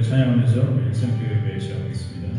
찬양하면서 일상교회 시작하겠습니다.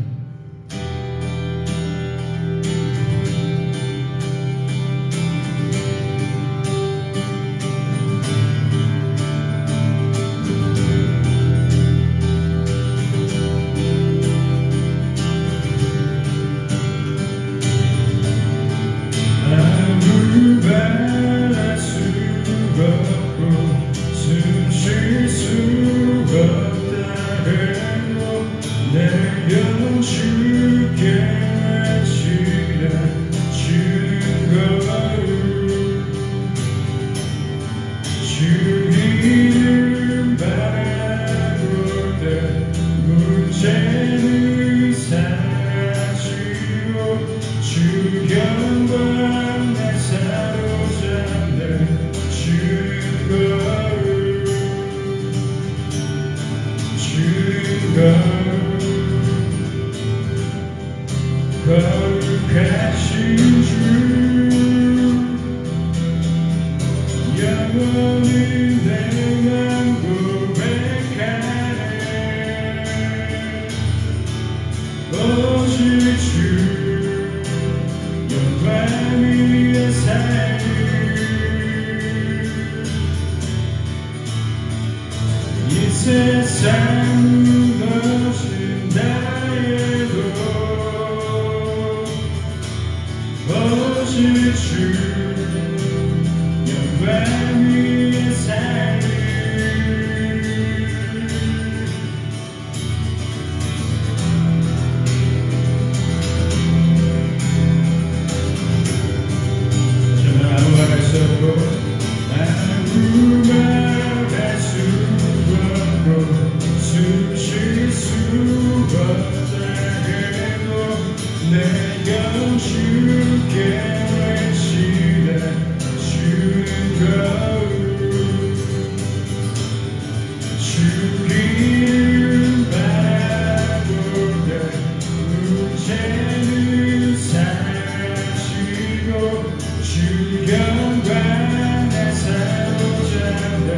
거룩하신 주 영원히 내만 고백하네. 오직 주 영광 위에 살리 이 세상 무엇이 나에도 오직 주 영광 위에 살리 저는 아무 말 할 수 없고 아무 말 할 수 없고 숨 쉴 수 없다 해도 내 영주께 외치네. 주는 거울 주 이름 바라보네. 문제는 사라지고 주 영광에 사로잡네.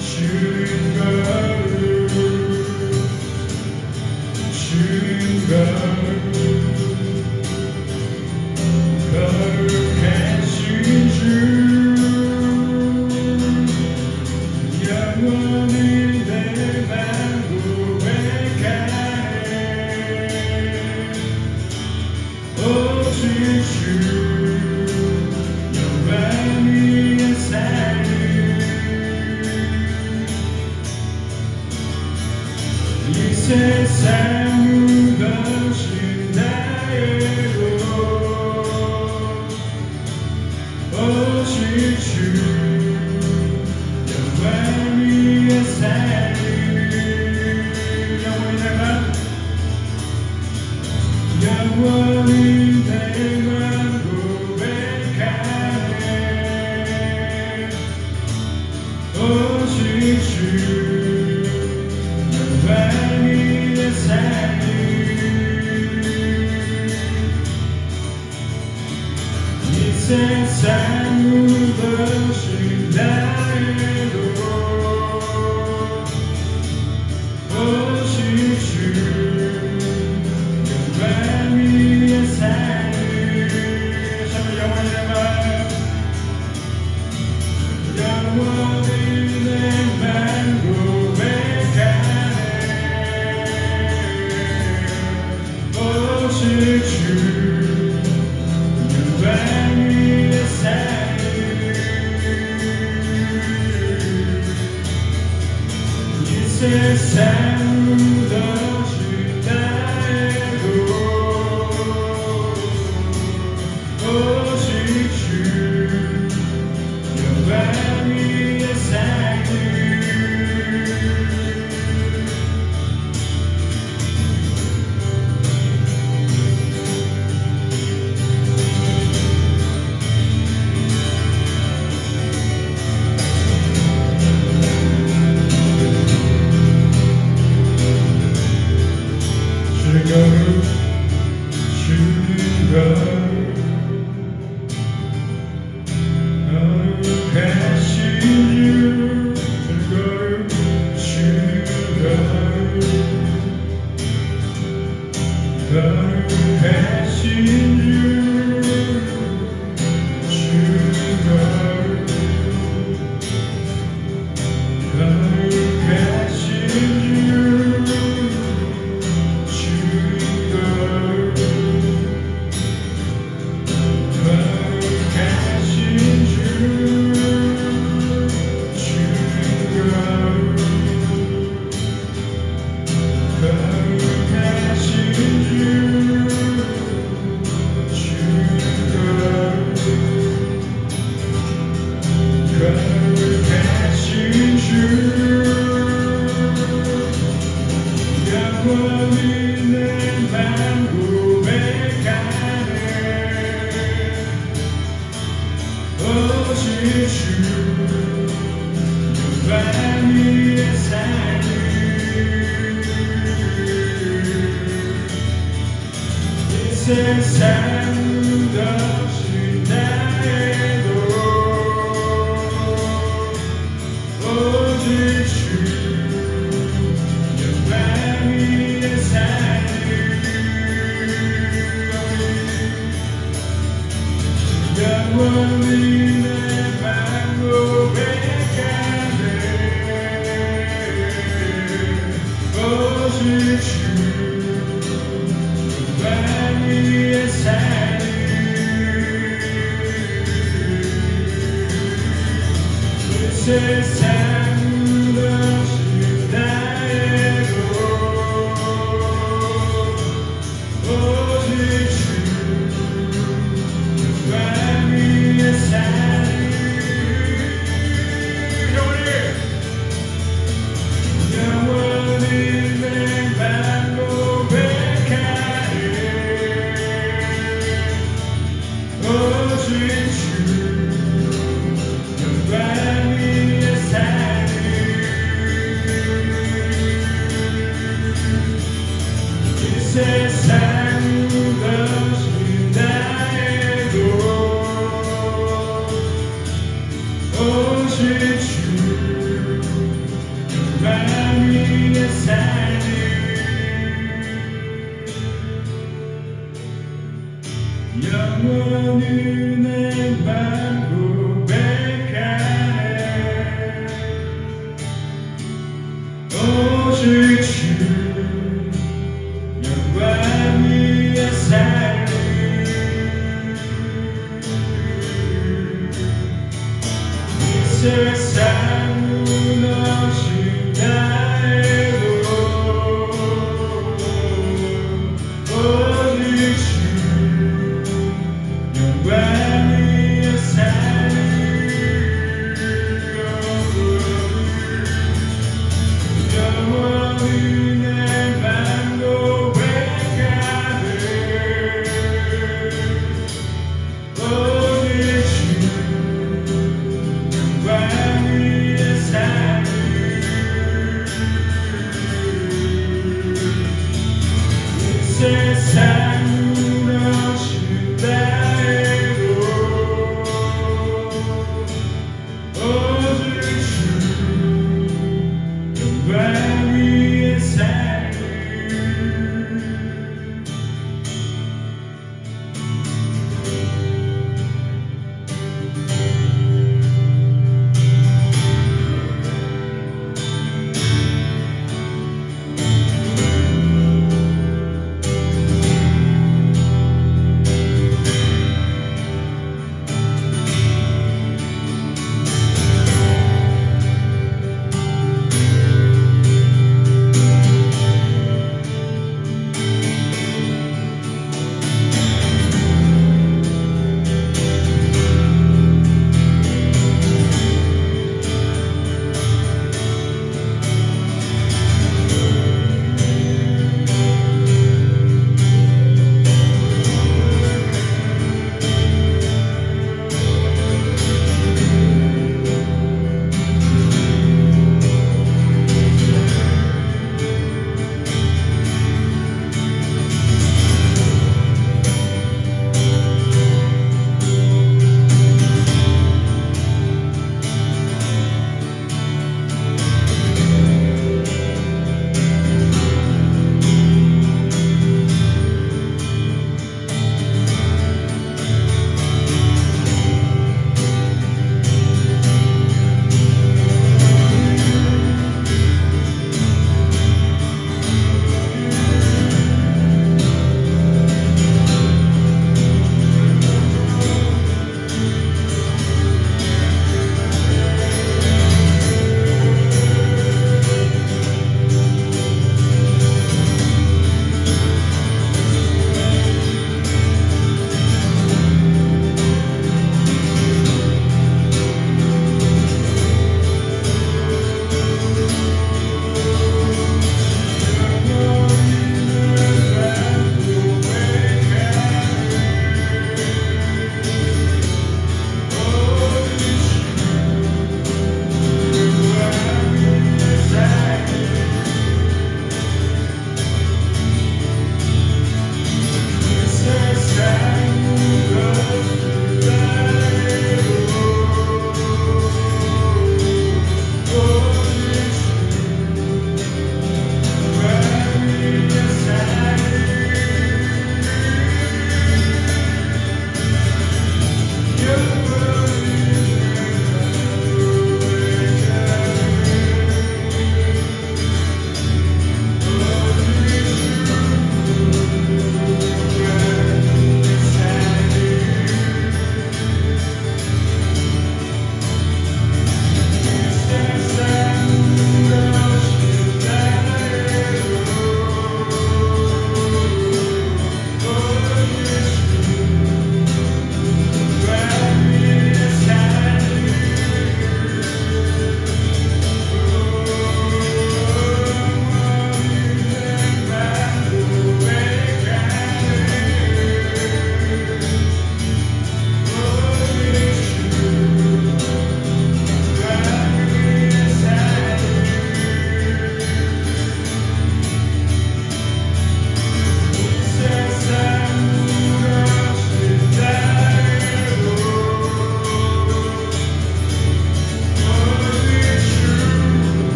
주는 거울 주는 거울 거룩하신 주 영원히 내만 고백하네. 오직 주 영광 위에 살리 이 세상 무엇이 나에도 오직 주 영광 위에 살리 영원히 내만 고백하네. 오직 주 영광 위에 살리 이 세상 무엇이 나에도 오직 주 영광 위에 살리 영원히 내만 고백하네. 오직 주 영광 위에 살리 이 세상 무엇이 나에도 오직 주 영광 위에 살리 거룩하신 주 거룩하신 영원히 내만 고백하네 오직 주 영광 위에 사는 이 세상 덕시 나에도 오직 주 영광 위에 사는 영원히 내만 고백하네 오직 주 영광 위에 사는 이 세상 덕시 나에도 오직 주 영광 위에 사는 영원히 내만 고백하네 오직 주 영광 위에 사는 이 세상 덕시 나에도 오직 주 영광 위에 사는 영원히 내만 고백하네 오직 주 영광 위에 사는 이 세상 무너진 나에도 오직 주 영광 위에 사는 영원히 내만 고백하네 오직 주 영광 위에 사는 이 세상 무너진 나에도 오직 주 영광 위에 사는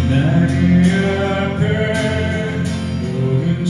나의 앞에 모든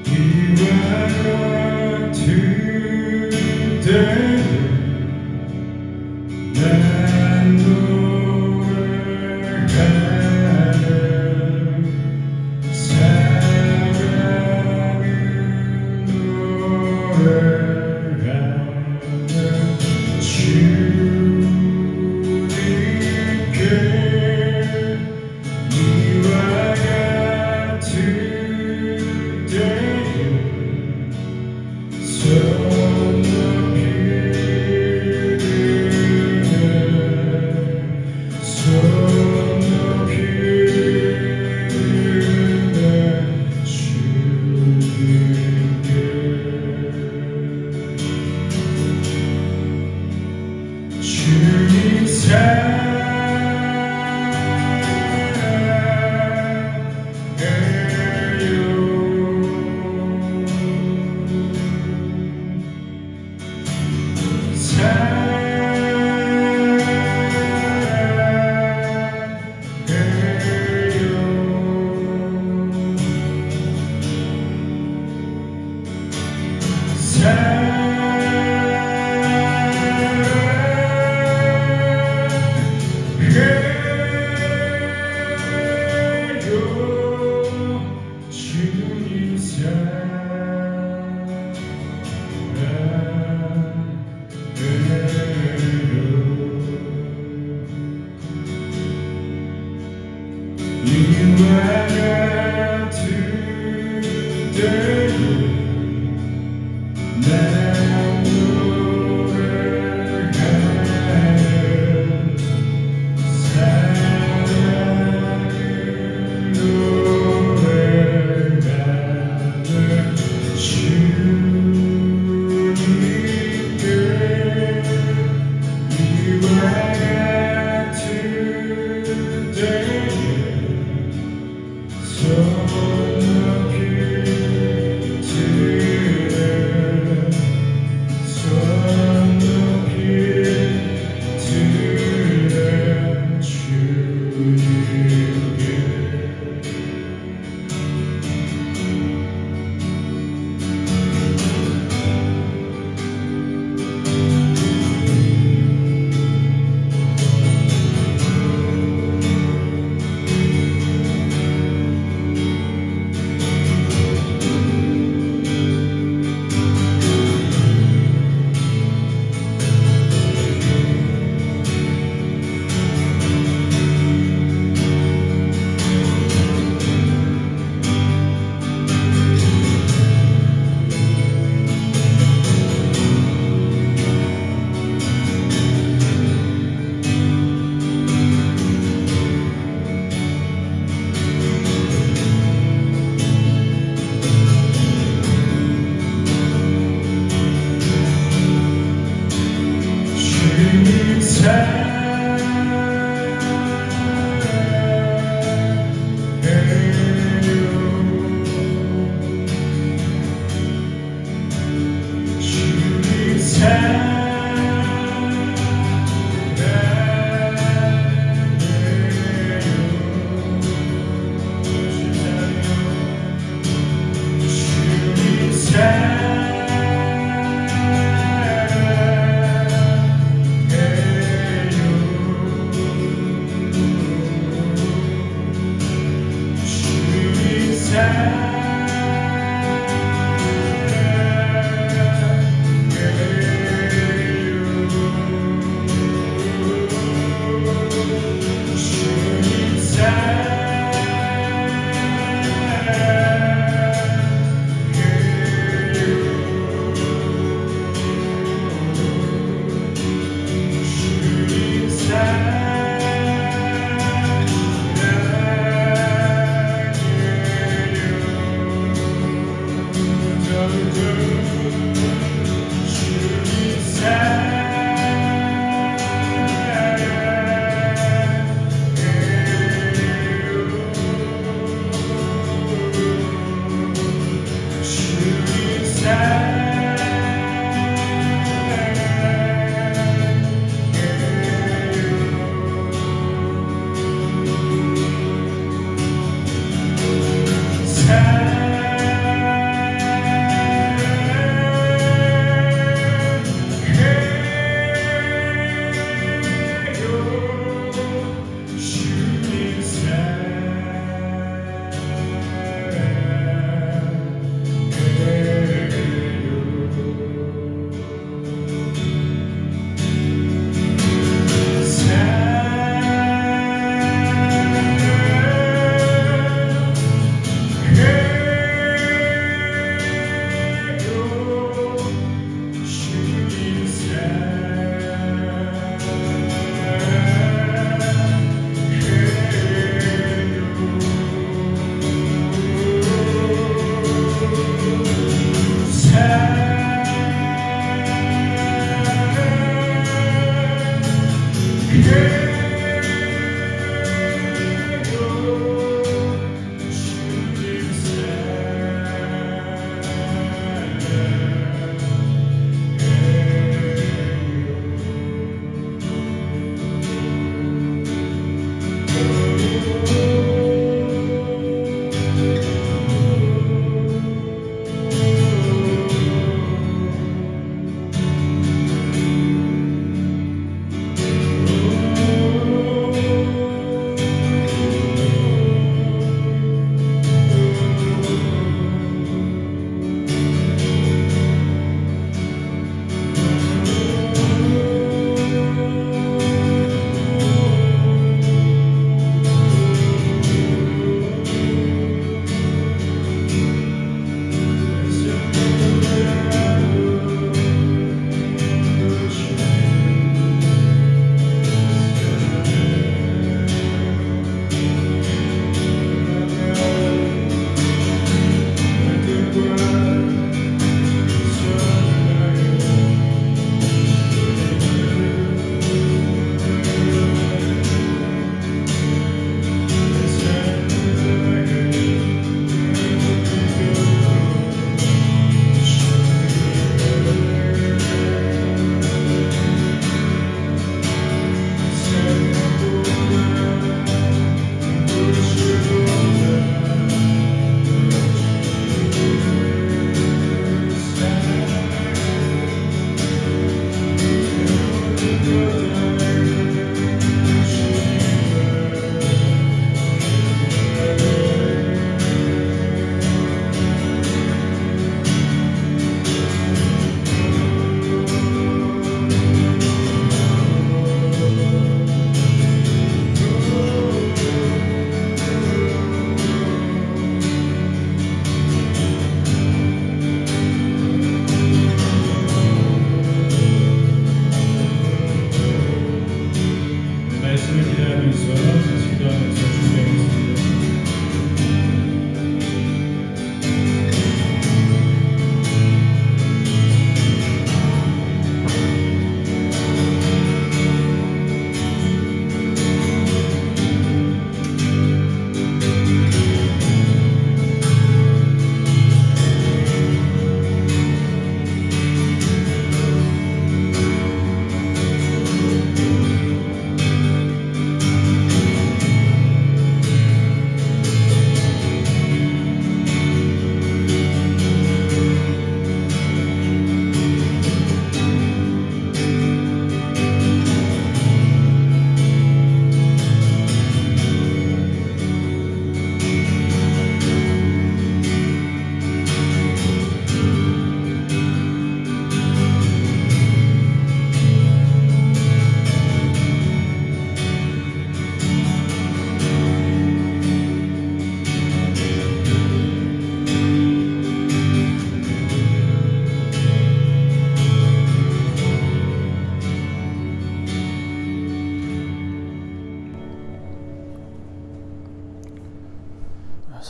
이와 같은 때에 난 노래하는 사랑은 노래하는 주님께 이와 같은 때에 손 높이 주님 이와 같은 때에 난 노래하는 사랑은 노래하는 주님께 이와 같은 때에 손 높이 들어 손 높이 들어 주님께 주님 사랑해요 주님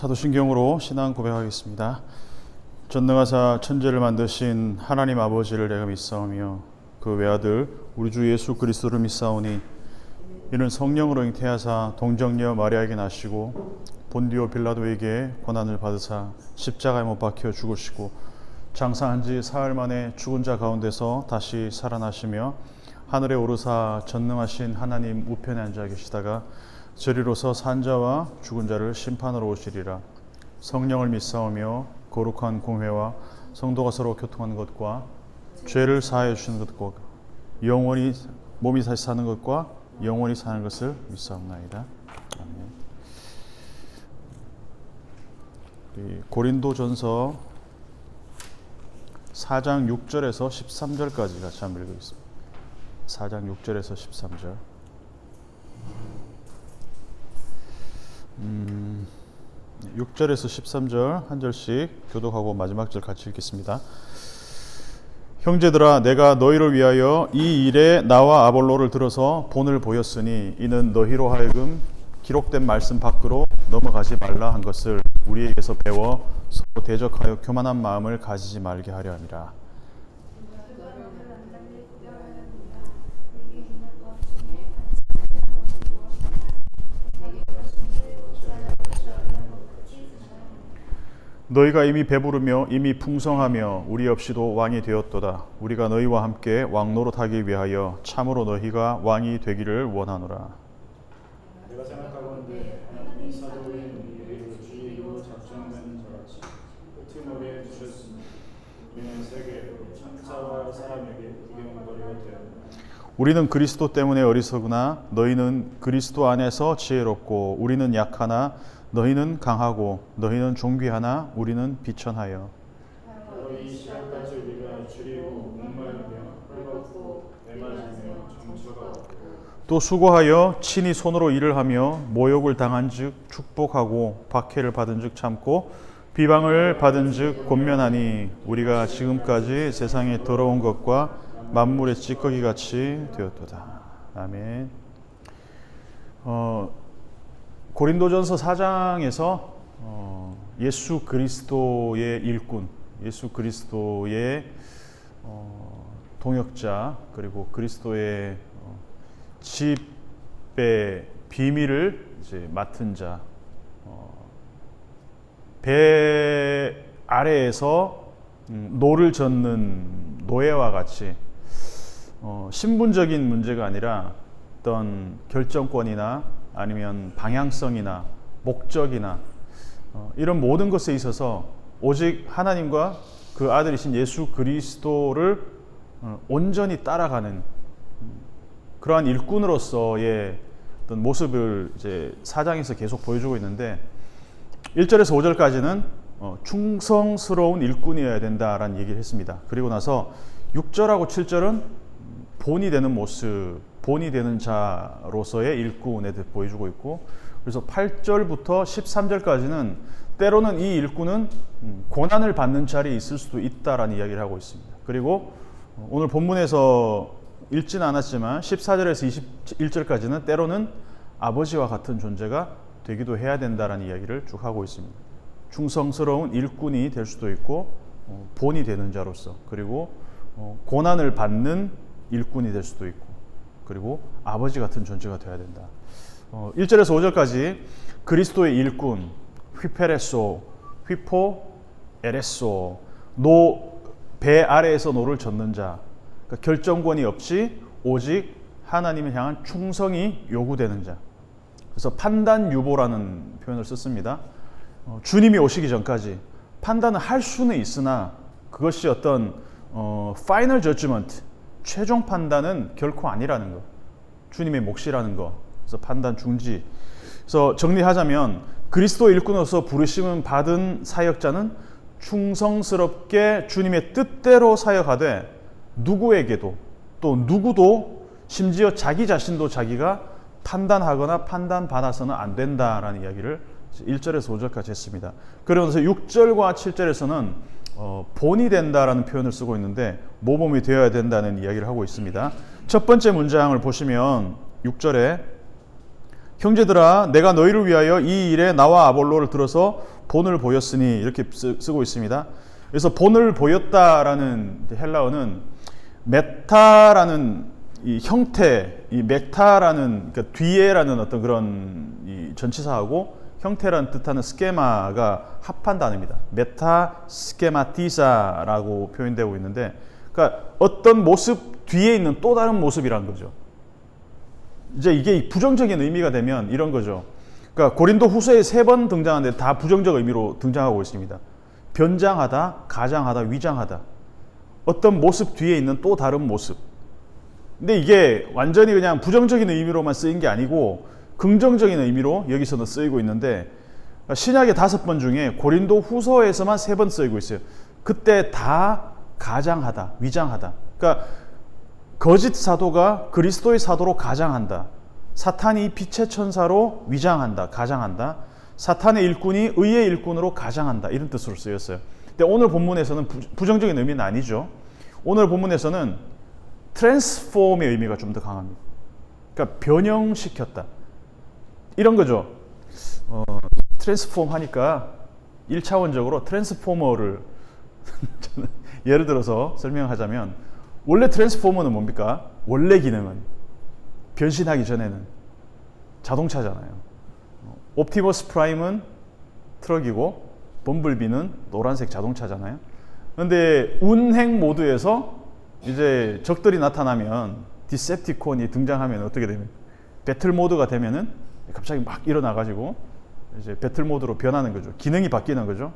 사도신경으로 신앙 고백하겠습니다. 전능하사 천지를 만드신 하나님 아버지를 내가 믿사오며 그 외아들 우리 주 예수 그리스도를 믿사오니 이는 성령으로 잉태하사 동정녀 마리아에게 나시고 본디오 빌라도에게 고난을 받으사 십자가에 못 박혀 죽으시고 장사한 지 사흘 만에 죽은 자 가운데서 다시 살아나시며 하늘에 오르사 전능하신 하나님 우편에 앉아 계시다가 저리로서 산 자와 죽은 자를 심판하러 오시리라. 성령을 믿사오며 거룩한 공회와 성도가 서로 교통하는 것과 죄를 사하여 주시는 것과 영원히 몸이 다시 사는 것과 영원히 사는 것을 믿사옵나이다. 아멘. 고린도전서 4장 6절에서 13절까지 같이 한번 읽겠습니다. 4장 6절에서 13절. 6절에서 13절 한 절씩 교독하고 마지막 절 같이 읽겠습니다. 형제들아, 내가 너희를 위하여 이 일에 나와 아볼로를 들어서 본을 보였으니 이는 너희로 하여금 기록된 말씀 밖으로 넘어가지 말라 한 것을 우리에게서 배워 서로 대적하여 교만한 마음을 가지지 말게 하려 함이라. 너희가 이미 배부르며 이미 풍성하며 우리 없이도 왕이 되었도다. 우리가 너희와 함께 왕노릇하기 위하여 참으로 너희가 왕이 되기를 원하노라. 내가 생각하건대 하나님이 사도인 우리를 주의로 작정된 자같이 끄트머리에 두셨으니 우리는 세계 천사와 사람에게 구경거리가 되었다. 우리는 그리스도 때문에 어리석으나 너희는 그리스도 안에서 지혜롭고 우리는 약하나 너희는 강하고 너희는 존귀하나 우리는 비천하여. 바로 이 시간까지 우리가 줄이고 목마르며 헐겁고 메마르며 정처가 없고 또 수고하여 친히 손으로 일을 하며 모욕을 당한즉 축복하고 박해를 받은즉 참고 비방을 받은즉 권면하니 우리가 지금까지 세상에 더러운 것과 만물의 찌꺼기 같이 되었도다. 아멘. 고린도전서 4장에서 예수 그리스도의 일꾼, 예수 그리스도의 동역자, 그리고 그리스도의 집의 비밀을 이제 맡은 자, 배 아래에서 노를 젓는 노예와 같이 신분적인 문제가 아니라 어떤 결정권이나 아니면 방향성이나 목적이나 이런 모든 것에 있어서 오직 하나님과 그 아들이신 예수 그리스도를 온전히 따라가는 그러한 일꾼으로서의 어떤 모습을 이제 4장에서 계속 보여주고 있는데 1절에서 5절까지는 충성스러운 일꾼이어야 된다라는 얘기를 했습니다. 그리고 나서 6절하고 7절은 본이 되는 모습, 본이 되는 자로서의 일꾼에 대해 보여주고 있고, 그래서 8절부터 13절까지는 때로는 이 일꾼은 고난을 받는 자리에 있을 수도 있다라는 이야기를 하고 있습니다. 그리고 오늘 본문에서 읽지는 않았지만 14절에서 21절까지는 때로는 아버지와 같은 존재가 되기도 해야 된다라는 이야기를 쭉 하고 있습니다. 충성스러운 일꾼이 될 수도 있고 본이 되는 자로서, 그리고 고난을 받는 일꾼이 될 수도 있고, 그리고 아버지 같은 존재가 되어야 된다. 1절에서 5절까지 그리스도의 일꾼, 휘페레소, 휘포, 에레소, 배 아래에서 노를 젓는 자, 그러니까 결정권이 없이 오직 하나님을 향한 충성이 요구되는 자. 그래서 판단 유보라는 표현을 썼습니다. 주님이 오시기 전까지 판단을 할 수는 있으나 그것이 어떤 파이널 저지먼트, 최종 판단은 결코 아니라는 것. 주님의 몫이라는 것. 그래서 판단 중지. 그래서 정리하자면 그리스도 일꾼으로서 부르심을 받은 사역자는 충성스럽게 주님의 뜻대로 사역하되 누구에게도 또 누구도 심지어 자기 자신도 자기가 판단하거나 판단받아서는 안 된다라는 이야기를 1절에서 5절까지 했습니다. 그러면서 6절과 7절에서는 본이 된다라는 표현을 쓰고 있는데 모범이 되어야 된다는 이야기를 하고 있습니다. 첫 번째 문장을 보시면 6절에 형제들아 내가 너희를 위하여 이 일에 나와 아볼로를 들어서 본을 보였으니 이렇게 쓰고 있습니다. 그래서 본을 보였다라는 헬라어는 메타라는 이 형태, 이 메타라는 그러니까 뒤에라는 어떤 그런 이 전치사하고 형태라는 뜻하는 스케마가 합한 단어입니다. 메타 스케마티사라고 표현되고 있는데, 그러니까 어떤 모습 뒤에 있는 또 다른 모습이란 거죠. 이제 이게 부정적인 의미가 되면 이런 거죠. 그러니까 고린도 후서에 3번 등장하는데 다 부정적 의미로 등장하고 있습니다. 변장하다, 가장하다, 위장하다. 어떤 모습 뒤에 있는 또 다른 모습. 근데 이게 완전히 그냥 부정적인 의미로만 쓰인 게 아니고 긍정적인 의미로 여기서는 쓰이고 있는데, 신약의 5번 중에 고린도 후서에서만 3번 쓰이고 있어요. 그때 다 가장하다, 위장하다. 그러니까 거짓 사도가 그리스도의 사도로 가장한다. 사탄이 빛의 천사로 위장한다, 가장한다. 사탄의 일꾼이 의의 일꾼으로 가장한다. 이런 뜻으로 쓰였어요. 근데 오늘 본문에서는 부정적인 의미는 아니죠. 오늘 본문에서는 트랜스폼의 의미가 좀 더 강합니다. 그러니까 변형시켰다. 이런 거죠. 트랜스폼 하니까 1차원적으로 트랜스포머를 저는 예를 들어서 설명하자면, 원래 트랜스포머는 뭡니까? 원래 기능은 변신하기 전에는 자동차잖아요. 옵티머스 프라임은 트럭이고 범블비는 노란색 자동차잖아요. 그런데 운행 모드에서 이제 적들이 나타나면, 디셉티콘이 등장하면 어떻게 됩니까? 배틀 모드가 되면은 갑자기 막 일어나가지고 이제 배틀 모드로 변하는 거죠. 기능이 바뀌는 거죠.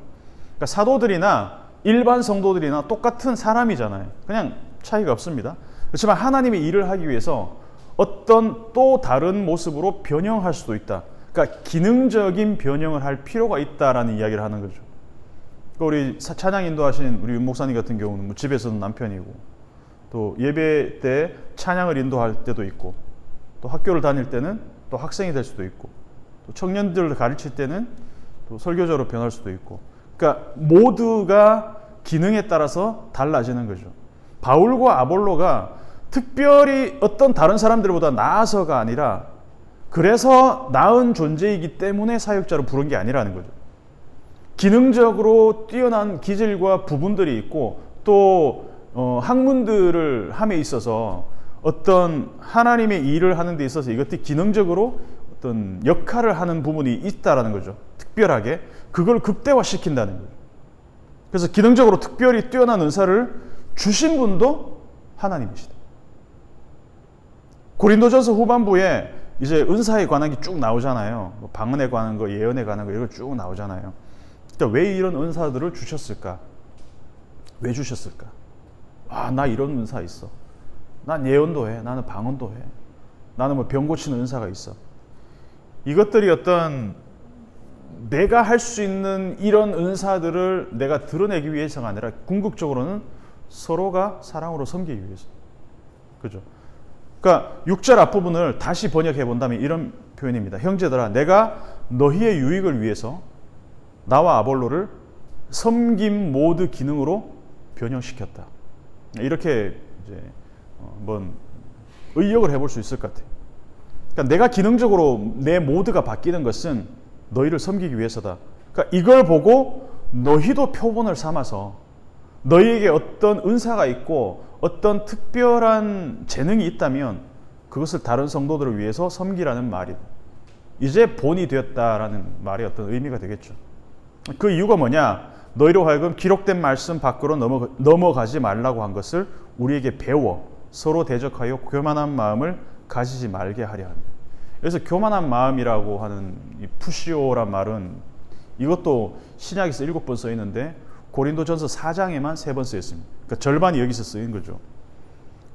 그러니까 사도들이나 일반 성도들이나 똑같은 사람이잖아요. 그냥 차이가 없습니다. 그렇지만 하나님의 일을 하기 위해서 어떤 또 다른 모습으로 변형할 수도 있다. 그러니까 기능적인 변형을 할 필요가 있다라는 이야기를 하는 거죠. 우리 찬양 인도하신 우리 윤 목사님 같은 경우는 뭐 집에서는 남편이고, 또 예배 때 찬양을 인도할 때도 있고, 또 학교를 다닐 때는 또 학생이 될 수도 있고, 또 청년들을 가르칠 때는 또 설교자로 변할 수도 있고, 그러니까 모두가 기능에 따라서 달라지는 거죠. 바울과 아볼로가 특별히 어떤 다른 사람들보다 나아서가 아니라 그래서 나은 존재이기 때문에 사역자로 부른 게 아니라는 거죠. 기능적으로 뛰어난 기질과 부분들이 있고, 또 학문들을 함에 있어서 어떤 하나님의 일을 하는 데 있어서 이것들이 기능적으로 어떤 역할을 하는 부분이 있다라는 거죠. 특별하게 그걸 극대화시킨다는 거죠. 그래서 기능적으로 특별히 뛰어난 은사를 주신 분도 하나님이시다. 고린도전서 후반부에 이제 은사에 관한 게 쭉 나오잖아요. 뭐 방언에 관한 거, 예언에 관한 거, 이거 쭉 나오잖아요. 그러니까 왜 이런 은사들을 주셨을까? 왜 주셨을까? 아, 나 이런 은사 있어. 난 예언도 해. 나는 방언도 해. 나는 뭐 병 고치는 은사가 있어. 이것들이 어떤 내가 할 수 있는 이런 은사들을 내가 드러내기 위해서가 아니라 궁극적으로는 서로가 사랑으로 섬기기 위해서. 그죠? 그러니까 6절 앞부분을 다시 번역해 본다면 이런 표현입니다. 형제들아, 내가 너희의 유익을 위해서 나와 아볼로를 섬김 모드 기능으로 변형시켰다. 이렇게 이제 한번 의역을 해볼 수 있을 것 같아요. 그러니까 내가 기능적으로 내 모드가 바뀌는 것은 너희를 섬기기 위해서다. 그러니까 이걸 보고 너희도 표본을 삼아서 너희에게 어떤 은사가 있고 어떤 특별한 재능이 있다면 그것을 다른 성도들을 위해서 섬기라는 말이다. 이제 본이 되었다라는 말의 어떤 의미가 되겠죠. 그 이유가 뭐냐? 너희로 하여금 기록된 말씀 밖으로 넘어가지 말라고 한 것을 우리에게 배워 서로 대적하여 교만한 마음을 가지지 말게 하려 합니다. 그래서 교만한 마음이라고 하는 이 푸시오란 말은 이것도 신약에서 7번 쓰이는데 고린도전서 4장에만 3번 쓰였습니다. 그러니까 절반이 여기서 쓰인 거죠.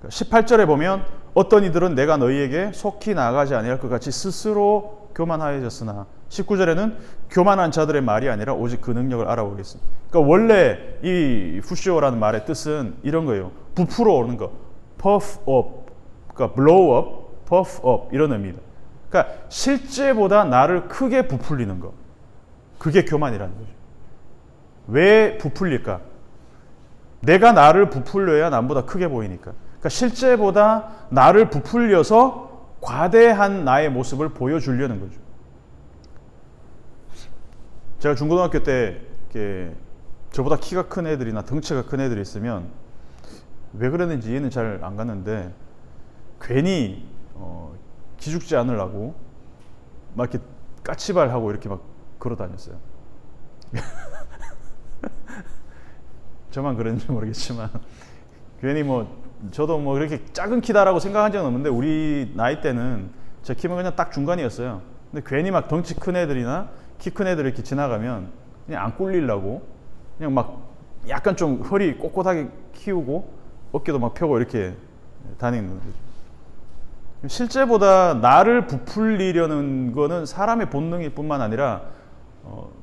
18절에 보면 어떤 이들은 내가 너희에게 속히 나아가지 아니할 것 같이 스스로 교만하여졌으나 19절에는 교만한 자들의 말이 아니라 오직 그 능력을 알아보겠습니다. 그러니까 원래 이 푸시오라는 말의 뜻은 이런 거예요. 부풀어 오르는 거. puff up. 그러니까 blow up, puff up 이런 의미입니다. 그러니까 실제보다 나를 크게 부풀리는 거. 그게 교만이라는 거죠. 왜 부풀릴까? 내가 나를 부풀려야 남보다 크게 보이니까. 그러니까 실제보다 나를 부풀려서 과대한 나의 모습을 보여주려는 거죠. 제가 중고등학교 때 이렇게 저보다 키가 큰 애들이나 덩치가 큰 애들이 있으면 왜 그랬는지 이해는 잘 안 갔는데 괜히 기죽지 않으려고 막 이렇게 까치발하고 이렇게 막 걸어 다녔어요. 저만 그랬는지 모르겠지만 괜히 저도 그렇게 작은 키다라고 생각한 적은 없는데 우리 나이 때는 제 키는 그냥 딱 중간이었어요. 근데 괜히 막 덩치 큰 애들이나 키 큰 애들 이렇게 지나가면 그냥 안 꿀리려고 그냥 막 약간 좀 허리 꼿꼿하게 키우고 어깨도 막 펴고 이렇게 다니는 거죠. 실제보다 나를 부풀리려는 거는 사람의 본능일 뿐만 아니라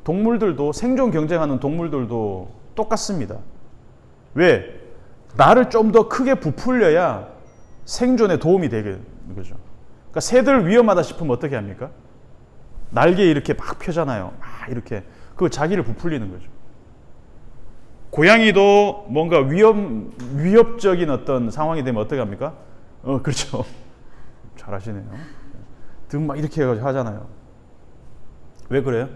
동물들도 생존 경쟁하는 동물들도 똑같습니다. 왜? 나를 좀 더 크게 부풀려야 생존에 도움이 되는 거죠. 그러니까 새들 위험하다 싶으면 어떻게 합니까? 날개 이렇게 막 펴잖아요. 이렇게 그 자기를 부풀리는 거죠. 고양이도 뭔가 위협적인 어떤 상황이 되면 어떻게 합니까? 그렇죠. 잘하시네요. 등 막 이렇게 해가지고 하잖아요. 왜 그래요?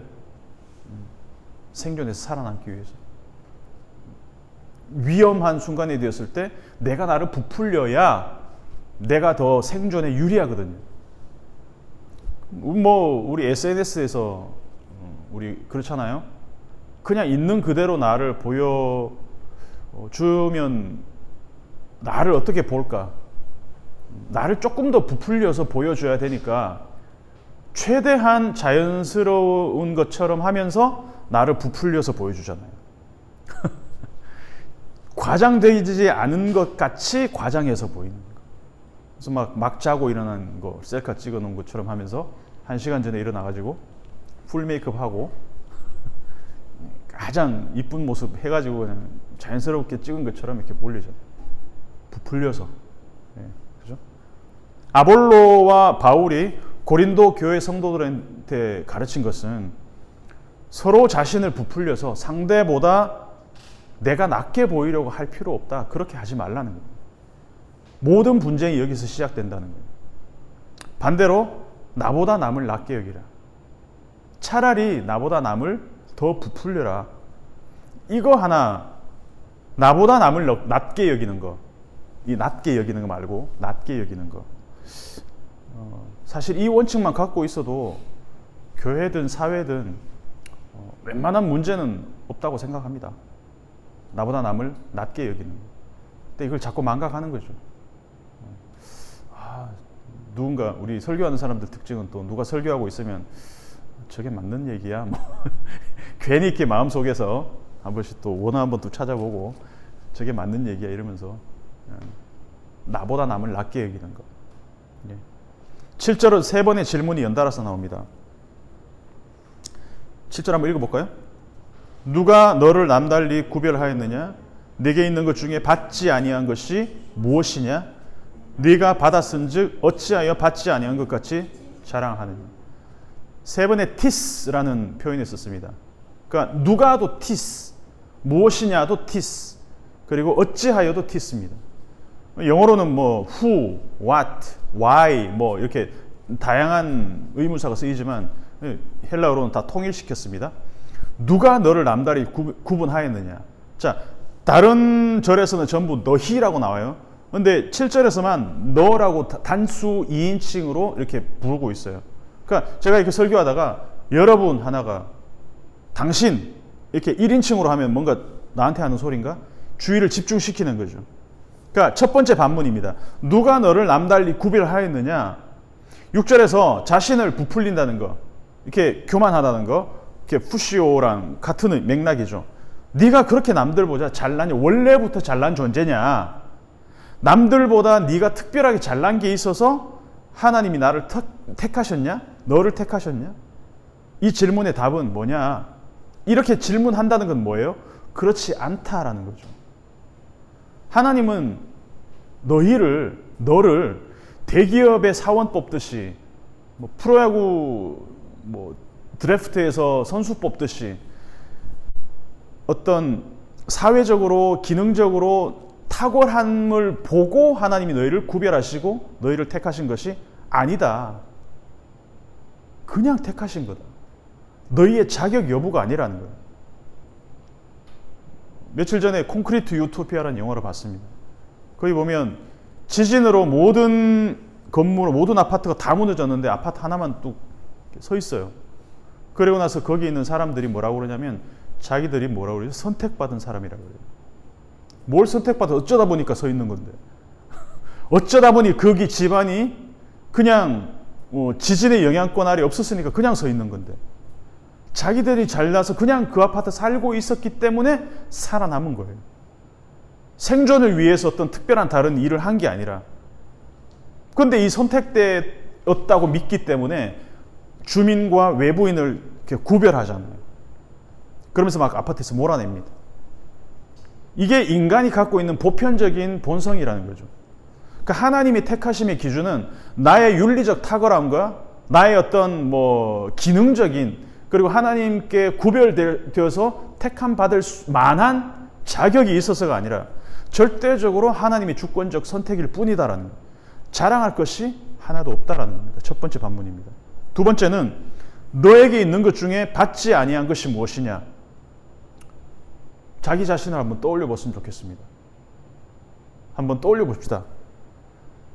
생존에서 살아남기 위해서. 위험한 순간이 되었을 때 내가 나를 부풀려야 내가 더 생존에 유리하거든요. 우리 SNS에서 우리 그렇잖아요. 그냥 있는 그대로 나를 보여주면 나를 어떻게 볼까? 나를 조금 더 부풀려서 보여줘야 되니까 최대한 자연스러운 것처럼 하면서 나를 부풀려서 보여주잖아요. 과장되지 않은 것 같이 과장해서 보이는 거. 그래서 막 자고 일어난 거 셀카 찍어 놓은 것처럼 하면서 1시간 전에 일어나가지고 풀 메이크업 하고 가장 이쁜 모습 해가지고 그냥 자연스럽게 찍은 것처럼 이렇게 올리잖아요. 부풀려서. 네, 그죠? 아볼로와 바울이 고린도 교회 성도들한테 가르친 것은 서로 자신을 부풀려서 상대보다 내가 낫게 보이려고 할 필요 없다. 그렇게 하지 말라는 거예요. 모든 분쟁이 여기서 시작된다는 거예요. 반대로 나보다 남을 낫게 여기라. 차라리 나보다 남을 더 부풀려라. 이거 하나 나보다 남을 낮게 여기는 거. 이 낮게 여기는 거 말고 낮게 여기는 거. 사실 이 원칙만 갖고 있어도 교회든 사회든 웬만한 문제는 없다고 생각합니다. 나보다 남을 낮게 여기는 거. 근데 이걸 자꾸 망각하는 거죠. 누군가 우리 설교하는 사람들 특징은 또 누가 설교하고 있으면 저게 맞는 얘기야. 괜히 이렇게 마음속에서 한 번씩 또 원어 한 번 또 찾아보고 저게 맞는 얘기야 이러면서 나보다 남을 낮게 여기는 거. 7절은 세 번의 질문이 연달아서 나옵니다. 7절 한번 읽어볼까요? 누가 너를 남달리 구별하였느냐? 네게 있는 것 중에 받지 아니한 것이 무엇이냐? 네가 받았은즉 어찌하여 받지 아니한 것 같이 자랑하느냐? 세 번의 티스라는 표현이 있었습니다. 그러니까 누가도 티스, 무엇이냐도 티스, 그리고 어찌하여도 티스입니다. 영어로는 who, what, why 이렇게 다양한 의문사가 쓰이지만 헬라어로는 다 통일시켰습니다. 누가 너를 남달리 구분하였느냐? 자, 다른 절에서는 전부 너희라고 나와요. 근데 7절에서만 너라고 단수 2인칭으로 이렇게 부르고 있어요. 그러니까 제가 이렇게 설교하다가 여러분 하나가 당신 이렇게 1인칭으로 하면 뭔가 나한테 하는 소린가? 주의를 집중시키는 거죠. 그러니까 첫 번째 반문입니다. 누가 너를 남달리 구별하였느냐? 6절에서 자신을 부풀린다는 거, 이렇게 교만하다는 거, 이렇게 푸시오랑 같은 맥락이죠. 네가 그렇게 남들보다 잘나냐? 원래부터 잘난 존재냐? 남들보다 네가 특별하게 잘난 게 있어서 하나님이 나를 택하셨냐? 너를 택하셨냐? 이 질문의 답은 뭐냐? 이렇게 질문한다는 건 뭐예요? 그렇지 않다라는 거죠. 하나님은 너를 대기업의 사원 뽑듯이 프로야구 드래프트에서 선수 뽑듯이 어떤 사회적으로 기능적으로 탁월함을 보고 하나님이 너희를 구별하시고 너희를 택하신 것이 아니다. 그냥 택하신 거다. 너희의 자격 여부가 아니라는 거예요. 며칠 전에 콘크리트 유토피아라는 영화를 봤습니다. 거기 보면 지진으로 모든 건물, 모든 아파트가 다 무너졌는데 아파트 하나만 뚝 서 있어요. 그러고 나서 거기 있는 사람들이 뭐라고 그러냐면 자기들이 뭐라고 그래요? 선택받은 사람이라고 그래요. 뭘 선택받아? 어쩌다 보니까 서 있는 건데. 어쩌다 보니 거기 집안이 그냥 지진의 영향권 아래 없었으니까 그냥 서 있는 건데. 자기들이 잘나서 그냥 그 아파트 살고 있었기 때문에 살아남은 거예요. 생존을 위해서 어떤 특별한 다른 일을 한 게 아니라. 그런데 이 선택되었다고 믿기 때문에 주민과 외부인을 이렇게 구별하잖아요. 그러면서 막 아파트에서 몰아냅니다. 이게 인간이 갖고 있는 보편적인 본성이라는 거죠. 그러니까 하나님이 택하심의 기준은 나의 윤리적 탁월함과 나의 어떤 기능적인 그리고 하나님께 구별되어서 택함 받을 만한 자격이 있어서가 아니라 절대적으로 하나님의 주권적 선택일 뿐이다라는 거예요. 자랑할 것이 하나도 없다라는 겁니다. 첫 번째 반문입니다. 두 번째는 너에게 있는 것 중에 받지 아니한 것이 무엇이냐? 자기 자신을 한번 떠올려 봤으면 좋겠습니다. 한번 떠올려 봅시다.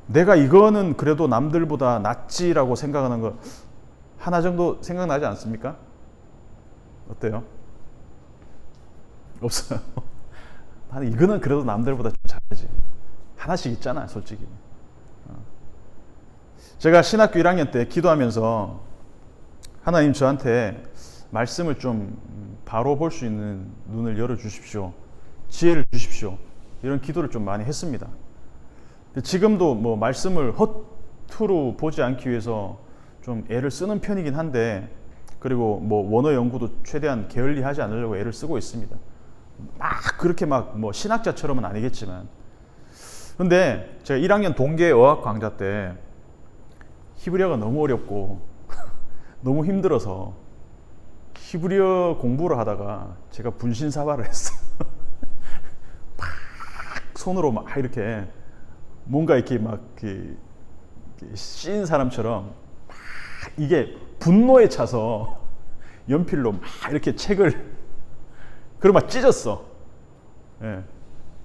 내가 이거는 그래도 남들보다 낫지라고 생각하는 거 하나 정도 생각나지 않습니까? 어때요? 없어요. 나는 이거는 그래도 남들보다 좀 잘하지. 하나씩 있잖아요, 솔직히. 제가 신학교 1학년 때 기도하면서 하나님 저한테 말씀을 좀 바로 볼 수 있는 눈을 열어주십시오. 지혜를 주십시오. 이런 기도를 좀 많이 했습니다. 지금도 말씀을 허투루 보지 않기 위해서 좀 애를 쓰는 편이긴 한데, 그리고 원어 연구도 최대한 게을리하지 않으려고 애를 쓰고 있습니다. 그렇게 신학자처럼은 아니겠지만. 근데 제가 1학년 동계 어학 강좌 때 히브리어가 너무 어렵고 너무 힘들어서 히브리어 공부를 하다가 제가 분신사발을 했어요. 막 손으로 막 이렇게 뭔가 이렇게 씌인 사람처럼 막 이게 분노에 차서 연필로 막 이렇게 책을 그리고 막 찢었어. 예.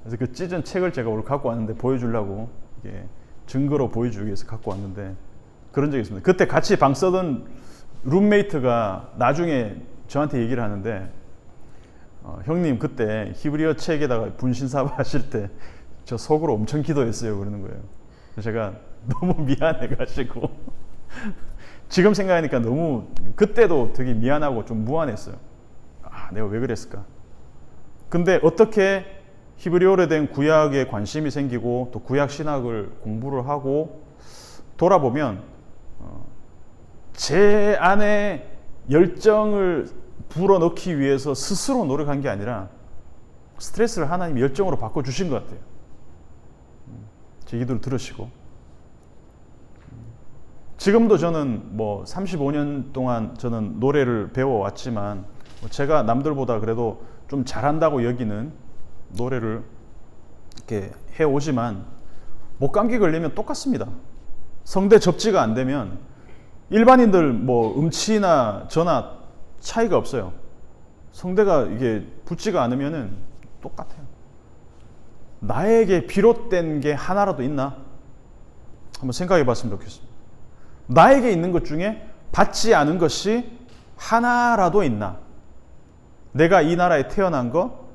그래서 그 찢은 책을 제가 오늘 갖고 왔는데 보여주려고 이게 증거로 보여주기 위해서 갖고 왔는데 그런 적이 있습니다. 그때 같이 방 쓰던 룸메이트가 나중에 저한테 얘기를 하는데 형님 그때 히브리어 책에다가 분신사바 하실 때 저 속으로 엄청 기도했어요 그러는 거예요. 제가 너무 미안해가지고 지금 생각하니까 너무 그때도 되게 미안하고 좀 무안했어요. 내가 왜 그랬을까? 근데 어떻게 히브리어로 된 구약에 관심이 생기고 또 구약 신학을 공부를 하고 돌아보면 제 안에 열정을 불어넣기 위해서 스스로 노력한 게 아니라 스트레스를 하나님이 열정으로 바꿔주신 것 같아요. 제 기도를 들으시고 지금도 저는 35년 동안 저는 노래를 배워왔지만 제가 남들보다 그래도 좀 잘한다고 여기는 노래를 이렇게 해오지만 목감기 걸리면 똑같습니다. 성대 접지가 안 되면 일반인들 음치나 저나 차이가 없어요. 성대가 이게 붙지가 않으면은 똑같아요. 나에게 비롯된 게 하나라도 있나? 한번 생각해 봤으면 좋겠습니다. 나에게 있는 것 중에 받지 않은 것이 하나라도 있나? 내가 이 나라에 태어난 거,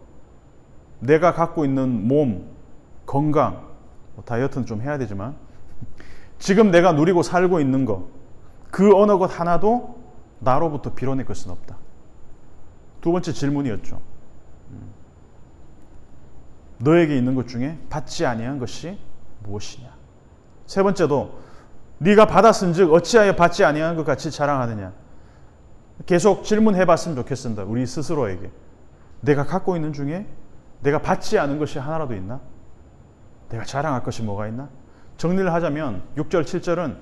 내가 갖고 있는 몸, 건강, 다이어트는 좀 해야 되지만 지금 내가 누리고 살고 있는 거, 그 어느 것 하나도 나로부터 빌어낼 것은 없다. 두 번째 질문이었죠. 너에게 있는 것 중에 받지 아니한 것이 무엇이냐? 세 번째도 네가 받았은즉 어찌하여 받지 아니한 것 같이 자랑하느냐? 계속 질문해봤으면 좋겠습니다. 우리 스스로에게 내가 갖고 있는 중에 내가 받지 않은 것이 하나라도 있나? 내가 자랑할 것이 뭐가 있나? 정리를 하자면 6절 7절은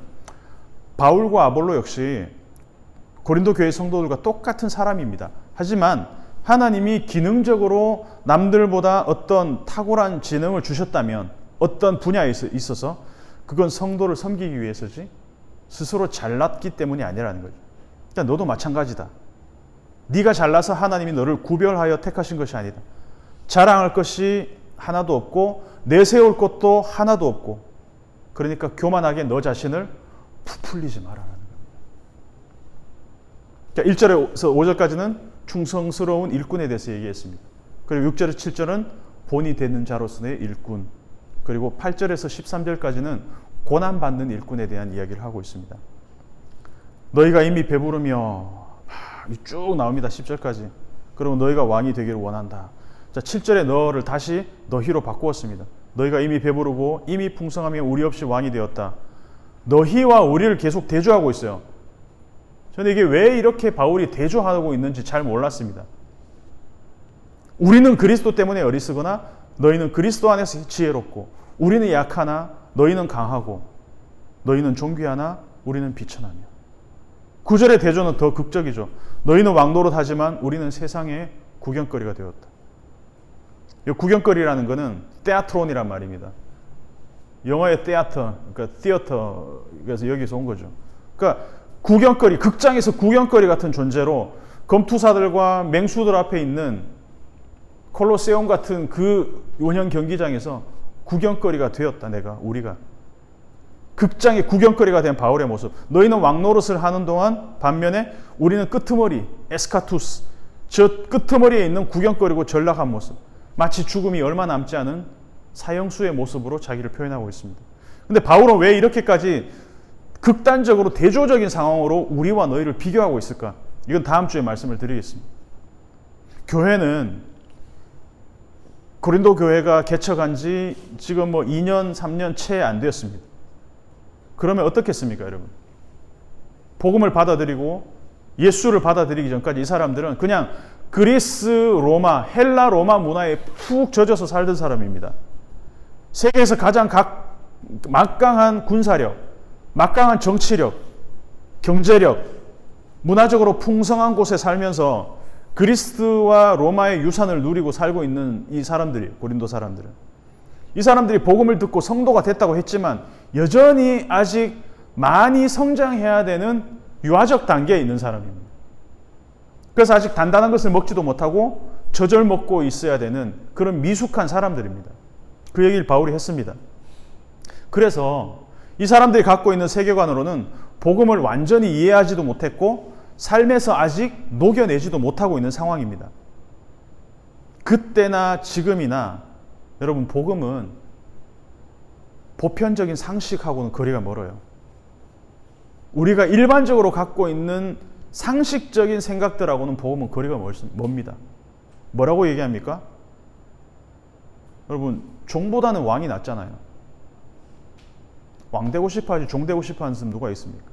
바울과 아볼로 역시 고린도 교회 성도들과 똑같은 사람입니다. 하지만 하나님이 기능적으로 남들보다 어떤 탁월한 지능을 주셨다면 어떤 분야에 있어서 그건 성도를 섬기기 위해서지 스스로 잘났기 때문이 아니라는 거죠. 그러니까 너도 마찬가지다. 네가 잘나서 하나님이 너를 구별하여 택하신 것이 아니다. 자랑할 것이 하나도 없고 내세울 것도 하나도 없고, 그러니까 교만하게 너 자신을 부풀리지 마라는 겁니다. 그러니까 1절에서 5절까지는 충성스러운 일꾼에 대해서 얘기했습니다. 그리고 6절에서 7절은 본이 되는 자로서의 일꾼, 그리고 8절에서 13절까지는 고난받는 일꾼에 대한 이야기를 하고 있습니다. 너희가 이미 배부르며, 쭉 나옵니다. 10절까지. 그리고 너희가 왕이 되기를 원한다. 자, 7절에 너를 다시 너희로 바꾸었습니다. 너희가 이미 배부르고 이미 풍성하며 우리 없이 왕이 되었다. 너희와 우리를 계속 대조하고 있어요. 저는 이게 왜 이렇게 바울이 대조하고 있는지 잘 몰랐습니다. 우리는 그리스도 때문에 어리석으나 너희는 그리스도 안에서 지혜롭고, 우리는 약하나 너희는 강하고, 너희는 존귀하나 우리는 비천하며. 9절의 대조는 더 극적이죠. 너희는 왕노릇하지만 우리는 세상의 구경거리가 되었다. 이 구경거리라는 것은 테아트론이란 말입니다. 영어의 테아터, 그러니까 티어터, 그래서 여기서 온 거죠. 그러니까 구경거리, 극장에서 구경거리 같은 존재로 검투사들과 맹수들 앞에 있는 콜로세움 같은 그 원형 경기장에서 구경거리가 되었다. 우리가 극장의 구경거리가 된 바울의 모습. 너희는 왕노릇을 하는 동안 반면에 우리는 끄트머리, 에스카투스, 저 끄트머리에 있는 구경거리고 전락한 모습, 마치 죽음이 얼마 남지 않은 사형수의 모습으로 자기를 표현하고 있습니다. 근데 바울은 왜 이렇게까지 극단적으로 대조적인 상황으로 우리와 너희를 비교하고 있을까? 이건 다음 주에 말씀을 드리겠습니다. 교회는, 고린도 교회가 개척한 지 지금 2년, 3년 채 안 되었습니다. 그러면 어떻겠습니까, 여러분? 복음을 받아들이고 예수를 받아들이기 전까지 이 사람들은 그냥 그리스, 로마, 헬라, 로마 문화에 푹 젖어서 살던 사람입니다. 세계에서 가장 막강한 군사력, 막강한 정치력, 경제력, 문화적으로 풍성한 곳에 살면서 그리스와 로마의 유산을 누리고 살고 있는 이 사람들이, 고린도 사람들은, 이 사람들이 복음을 듣고 성도가 됐다고 했지만 여전히 아직 많이 성장해야 되는 유아적 단계에 있는 사람입니다. 그래서 아직 단단한 것을 먹지도 못하고 저절 먹고 있어야 되는 그런 미숙한 사람들입니다. 그 얘기를 바울이 했습니다. 그래서 이 사람들이 갖고 있는 세계관으로는 복음을 완전히 이해하지도 못했고 삶에서 아직 녹여내지도 못하고 있는 상황입니다. 그때나 지금이나 여러분, 복음은 보편적인 상식하고는 거리가 멀어요. 우리가 일반적으로 갖고 있는 상식적인 생각들하고는 복음은 거리가 멉니다. 뭐라고 얘기합니까? 여러분, 종보다는 왕이 낫잖아요. 왕 되고 싶어 하지 종 되고 싶어 하는 사람 누가 있습니까?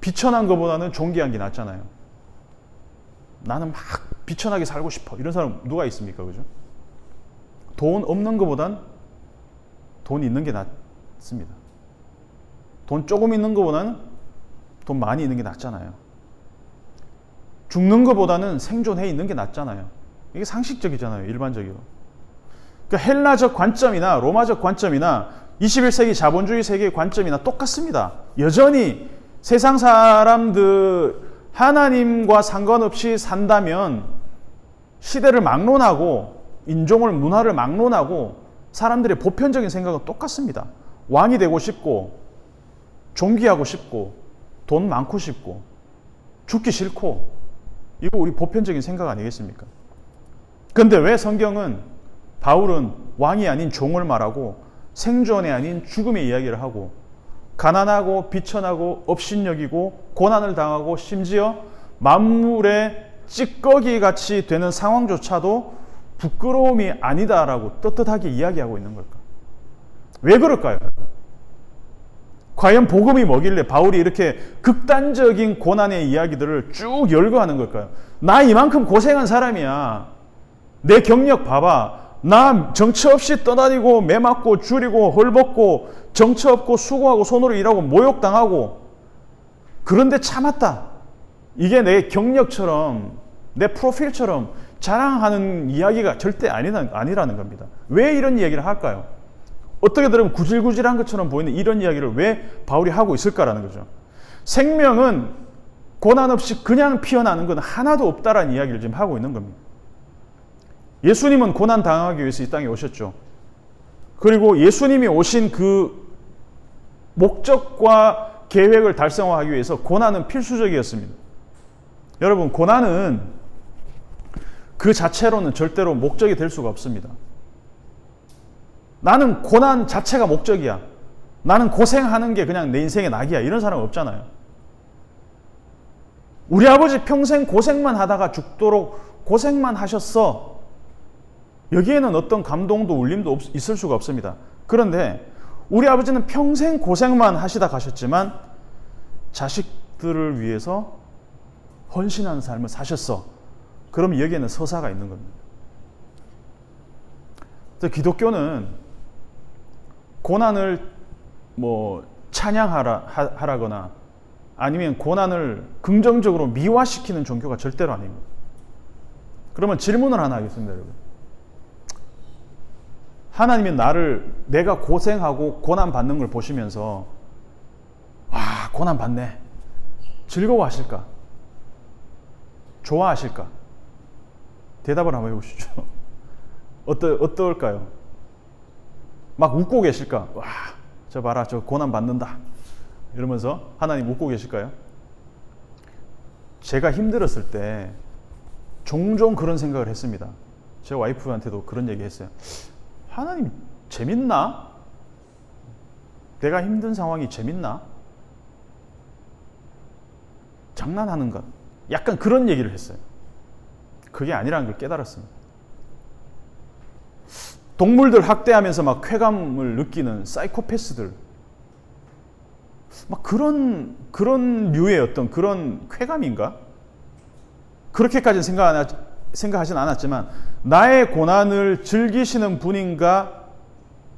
비천한 것보다는 존귀한 게 낫잖아요. 나는 막 비천하게 살고 싶어, 이런 사람 누가 있습니까? 그죠? 돈 없는 것보단 돈 있는 게 낫습니다. 돈 조금 있는 것보다는 돈 많이 있는 게 낫잖아요. 죽는 것보다는 생존해 있는 게 낫잖아요. 이게 상식적이잖아요, 일반적으로. 그러니까 헬라적 관점이나 로마적 관점이나 21세기 자본주의 세계의 관점이나 똑같습니다. 여전히 세상 사람들 하나님과 상관없이 산다면 시대를 막론하고 인종을, 문화를 막론하고 사람들의 보편적인 생각은 똑같습니다. 왕이 되고 싶고 존귀하고 싶고 돈 많고 싶고 죽기 싫고, 이거 우리 보편적인 생각 아니겠습니까? 그런데 왜 성경은, 바울은 왕이 아닌 종을 말하고 생존이 아닌 죽음의 이야기를 하고 가난하고 비천하고 업신여기고 고난을 당하고 심지어 만물의 찌꺼기 같이 되는 상황조차도 부끄러움이 아니다라고 떳떳하게 이야기하고 있는 걸까? 왜 그럴까요? 과연 복음이 뭐길래 바울이 이렇게 극단적인 고난의 이야기들을 쭉 열거하는 걸까요? 나 이만큼 고생한 사람이야. 내 경력 봐봐. 나 정처 없이 떠다니고 매 맞고 줄이고 헐벗고 정처 없고 수고하고 손으로 일하고 모욕당하고, 그런데 참았다. 이게 내 경력처럼, 내 프로필처럼 자랑하는 이야기가 절대 아니라는 겁니다. 왜 이런 이야기를 할까요? 어떻게 들으면 구질구질한 것처럼 보이는 이런 이야기를 왜 바울이 하고 있을까라는 거죠. 생명은 고난 없이 그냥 피어나는 건 하나도 없다라는 이야기를 지금 하고 있는 겁니다. 예수님은 고난 당하기 위해서 이 땅에 오셨죠. 그리고 예수님이 오신 그 목적과 계획을 달성하기 위해서 고난은 필수적이었습니다. 여러분, 고난은 그 자체로는 절대로 목적이 될 수가 없습니다. 나는 고난 자체가 목적이야. 나는 고생하는 게 그냥 내 인생의 낙이야. 이런 사람 없잖아요. 우리 아버지 평생 고생만 하다가 죽도록 고생만 하셨어. 여기에는 어떤 감동도 울림도 있을 수가 없습니다. 그런데 우리 아버지는 평생 고생만 하시다 가셨지만 자식들을 위해서 헌신하는 삶을 사셨어. 그럼 여기에는 서사가 있는 겁니다. 기독교는 고난을 찬양하라거나 아니면 고난을 긍정적으로 미화시키는 종교가 절대로 아닙니다. 그러면 질문을 하나 하겠습니다, 여러분. 하나님이 내가 고생하고 고난 받는 걸 보시면서 와, 고난 받네. 즐거워하실까? 좋아하실까? 대답을 한번 해보시죠. 어떨까요? 막 웃고 계실까? 와, 저 봐라, 저 고난 받는다. 이러면서 하나님 웃고 계실까요? 제가 힘들었을 때 종종 그런 생각을 했습니다. 제 와이프한테도 그런 얘기 했어요. 하나님 재밌나? 내가 힘든 상황이 재밌나? 장난하는 것. 약간 그런 얘기를 했어요. 그게 아니라는 걸 깨달았습니다. 동물들 학대하면서 막 쾌감을 느끼는 사이코패스들, 막 그런 류의 어떤 그런 쾌감인가? 그렇게까지는 생각하진 않았지만 나의 고난을 즐기시는 분인가?